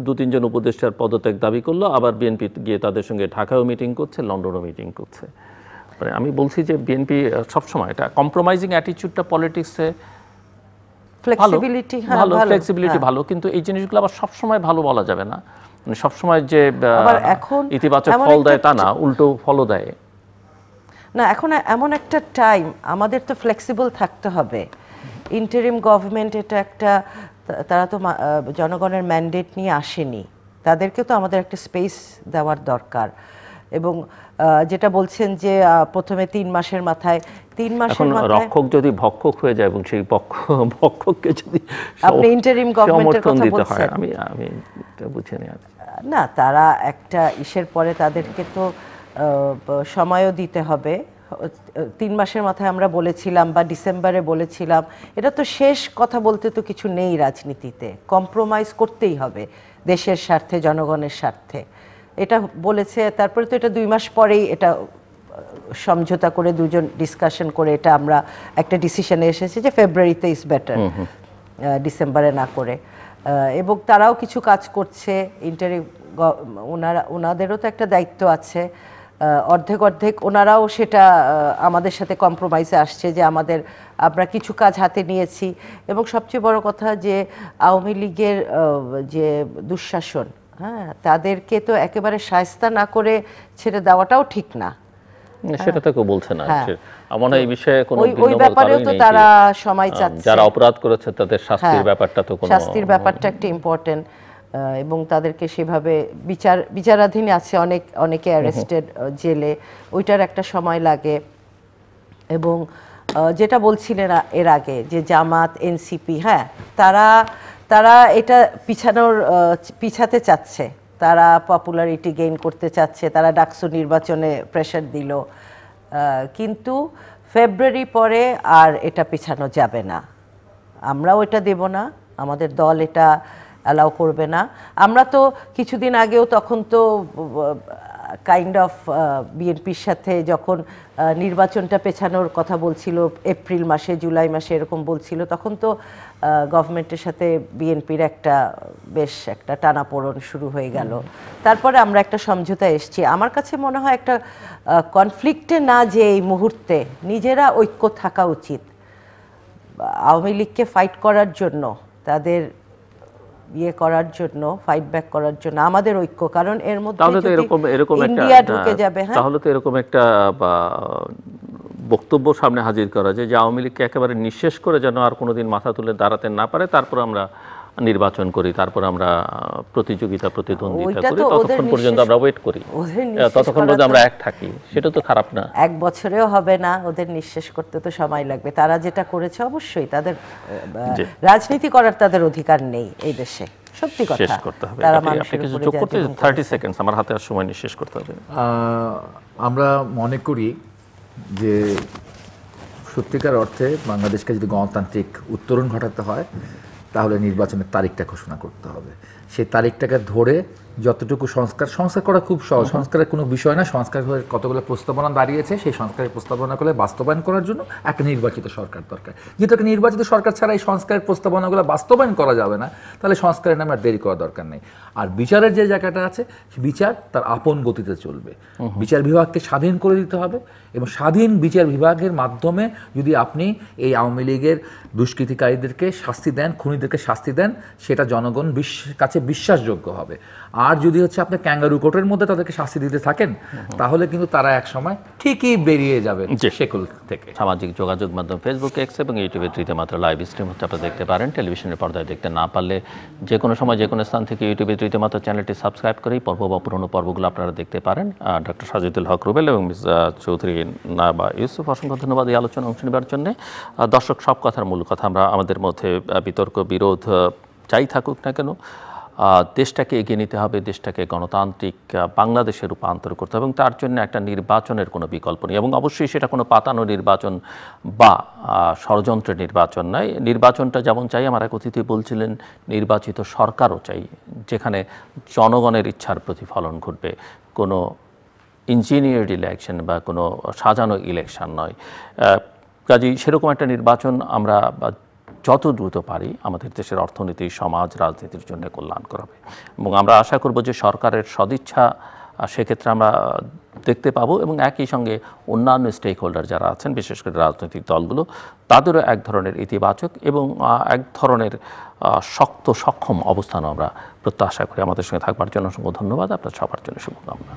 2-3 জন উপদেষ্টার পদত্যাগ দাবি করলো, আবার বিএনপি গিয়ে তাদের সঙ্গে ঢাকায়ও মিটিং করছে, লন্ডনও মিটিং করছে। মানে আমি বলছি যে বিএনপি সবসময় এটা কম্প্রোমাইজিং অ্যাটিটিউডটা পলিটিক্সে ফ্লেক্সিবিলিটি ভালো, ফ্লেক্সিবিলিটি ভালো, কিন্তু এই জিনিসগুলো আবার সবসময় ভালো বলা যাবে না। মানে সবসময় যে ইতিবাচক ফল দেয় তা না, উল্টো ফলও দেয় না। এখন এমন একটা টাইম, আমাদের তো ফ্লেক্সিবল থাকতে হবে। ইন্টারিম গভর্নমেন্ট এটা একটা, তারা তো জনগণের ম্যান্ডেট নিয়ে আসেনি, তাদেরকে তো আমাদের একটা স্পেস দেওয়ার দরকার। এবং যেটা বলছেন যে প্রথমে 3 মাসের মাথায়, 3 মাসের মাথায় রক্ষক যদি ভক্ষক হয়ে যায় এবং সেই ভক্ষককে যদি আপনি ইন্টারিম গভর্নমেন্টের কথা বলছেন, আমি এটা বুঝে নিই না, তারা একটা ইসের পরে তাদেরকে তো সময়ও দিতে হবে। 3 মাসের মাথায় আমরা বলেছিলাম বা ডিসেম্বরে বলেছিলাম, এটা তো শেষ কথা বলতে তো কিছু নেই রাজনীতিতে, কম্প্রোমাইজ করতেই হবে দেশের স্বার্থে, জনগণের স্বার্থে, এটা বলেছে। তারপরে তো এটা 2 মাস পরেই এটা সমঝোতা করে দুজন ডিসকাশন করে এটা আমরা একটা ডিসিশনে এসেছি যে ফেব্রুয়ারিতে ইজ বেটার, ডিসেম্বরে না করে। এবং তারাও কিছু কাজ করছে, ওনাদেরও তো একটা দায়িত্ব আছে, অর্ধেক অর্ধেক ওনারাও সেটা আমাদের সাথে কম্প্রোমাইজে আসছে যে আমরা কিছু কাজ হাতে নিয়েছি। এবং সবচেয়ে বড় কথা যে আওয়ামী লীগের যে দুঃশাসন, হ্যাঁ, তাদেরকে তো একেবারে শায়েস্তা না করে ছেড়ে দেওয়াটাও ঠিক না, সেটা তো কেউ বলছে না। আমার এই বিষয়ে কোনো ওই ব্যাপারেও তো তারা সময় চাচ্ছে, যারা অপরাধ করেছে তাদের শাস্তির ব্যাপারটা তো কোনো, শাস্তির ব্যাপারটা একটা ইম্পর্টেন্ট, এবং তাদেরকে সেভাবে বিচারাধীন আছে, অনেকে অ্যারেস্টেড, জেলে, ওইটার একটা সময় লাগে। এবং যেটা বলছিলেন এর আগে যে জামাত, এনসিপি, হ্যাঁ, তারা এটা পিছাতে চাচ্ছে, তারা পপুলারিটি গেইন করতে চাচ্ছে, তারা ডাকসু নির্বাচনে প্রেশার দিল, কিন্তু ফেব্রুয়ারি পরে আর এটা পিছানো যাবে না। আমরাও এটা দেব না, আমাদের দল এটা অ্যালাউ করবে না। আমরা তো কিছুদিন আগেও তখন তো কাইন্ড অফ বিএনপির সাথে যখন নির্বাচনটা পেছানোর কথা বলছিল, এপ্রিল মাসে, জুলাই মাসে এরকম বলছিল, তখন তো গভর্নমেন্টের সাথে বিএনপির বেশ একটা টানাপোড়েন শুরু হয়ে গেল। তারপরে আমরা একটা সমঝোতা এসেছি। আমার কাছে মনে হয় একটা কনফ্লিক্টে না যে এই মুহূর্তে নিজেরা ঐক্য থাকা উচিত, আওয়ামী লীগকে ফাইট করার জন্য, তাদের করার জন্য, ফাইট ব্যাক করার জন্য আমাদের ঐক্য, কারণ এর মধ্যে ইন্ডিয়া ঢুকে যাবে। হ্যাঁ, তাহলে তো এরকম একটা বক্তব্য সামনে হাজির করা যায় যে আওয়ামী লীগকে একেবারে নিঃশেষ করে যেন আর কোনোদিন মাথা তুলে দাঁড়াতে না পারে, তারপর আমরা নির্বাচন করি, তারপর আমরা প্রতিদ্বন্দ্বিতা করি, ততক্ষণ পর্যন্ত আমরা ওয়েট করি, ততক্ষণ পর্যন্ত আমরা এক থাকি। সেটা তো খারাপ না। 1 বছরেও হবে না, ওদের নিঃশেষ করতে তো সময় লাগবে। তারা যেটা করেছে অবশ্যই তাদের রাজনীতি করার তাদের অধিকার নেই এই দেশে, সত্যি কথা। শেষ করতে হবে। তারা আপনি কিছু যোগ করতে 30 সেকেন্ডস, আমার হাতে আর সময় নিঃশেষ করতে হবে। আমরা মনে করি যে সত্যিকার অর্থে বাংলাদেশকে যদি গণতান্ত্রিক উত্তরণ ঘটাতে হয় তাহলে নির্বাচনের তারিখটা ঘোষণা করতে হবে। সেই তারিখটাকে ধরে যতটুকু সংস্কার করা খুব সহজ, সংস্কারের কোনো বিষয় না। সংস্কার হয়ে কতগুলো প্রস্তাবনা দাঁড়িয়েছে, সেই সংস্কারের প্রস্তাবনাগুলো বাস্তবায়ন করার জন্য একটা নির্বাচিত সরকার দরকার। যেহেতু একটা নির্বাচিত সরকার ছাড়া এই সংস্কারের প্রস্তাবনাগুলো বাস্তবায়ন করা যাবে না, তাহলে সংস্কারের নামে আর দেরি করার দরকার নেই। আর বিচারের যে জায়গাটা আছে, বিচার তার আপন গতিতে চলবে। বিচার বিভাগকে স্বাধীন করে দিতে হবে, এবং স্বাধীন বিচার বিভাগের মাধ্যমে যদি আপনি এই আওয়ামী লীগের দুষ্কৃতিকারীদেরকে শাস্তি দেন, খুনিদেরকে শাস্তি দেন, সেটা জনগণ কাছে বিশ্বাসযোগ্য হবে। আর যদি হচ্ছে আপনি ক্যাঙ্গারু কোর্টের মধ্যে তাদেরকে শাস্তি দিতে থাকেন, তাহলে কিন্তু তারা একসময় ঠিকই বেরিয়ে যাবে সেকুল থেকে। সামাজিক যোগাযোগ মাধ্যম ফেসবুক, এক্স এবং ইউটিউবে রীতিমাত্র লাইভ স্ট্রিম হচ্ছে, আপনারা দেখতে পারেন। টেলিভিশনের পর্দায় দেখতে না পারলে যে কোনো সময় যে কোনো স্থান থেকে ইউটিউবে রীতিমাত্র চ্যানেলটি সাবস্ক্রাইব করেই পর্ব বা পুরনো পর্বগুলো আপনারা দেখতে পারেন। ডক্টর সাজিদুল হক রুবেল এবং মিস চৌধুরী নাবা ইউসুফ, অসংখ্য ধন্যবাদ এই আলোচনা অংশ নেবার জন্য। দর্শক, সব কথার মূল কথা, আমরা আমাদের মধ্যে বিতর্ক বিরোধ যাই থাকুক না কেন, দেশটাকে এগিয়ে নিতে হবে, দেশটাকে গণতান্ত্রিক বাংলাদেশে রূপান্তর করতে হবে, এবং তার জন্য একটা নির্বাচনের কোনো বিকল্প নেই। এবং অবশ্যই সেটা কোনো পাতানো নির্বাচন বা ষড়যন্ত্রের নির্বাচন নয়। নির্বাচনটা যেমন চাই, আমার এক অতিথি বলছিলেন, নির্বাচিত সরকারও চাই, যেখানে জনগণের ইচ্ছার প্রতিফলন ঘটবে, কোনো ইঞ্জিনিয়ার্ড ইলেকশন বা কোনো সাজানো ইলেকশন নয়। কাজেই সেরকম একটা নির্বাচন আমরা যত দ্রুত পারি আমাদের দেশের অর্থনীতি, সমাজ, রাজনীতির জন্য কল্যাণকর হবে। এবং আমরা আশা করব যে সরকারের সদিচ্ছা সেক্ষেত্রে আমরা দেখতে পাবো, এবং একই সঙ্গে অন্যান্য স্টেক হোল্ডার যারা আছেন, বিশেষ করে রাজনৈতিক দলগুলো, তাদেরও এক ধরনের ইতিবাচক এবং এক ধরনের শক্ত সক্ষম অবস্থানও আমরা প্রত্যাশা করি। আমাদের সঙ্গে থাকবার জন্য অসংখ্য ধন্যবাদ। আপনার সবার জন্য শুভকামনা।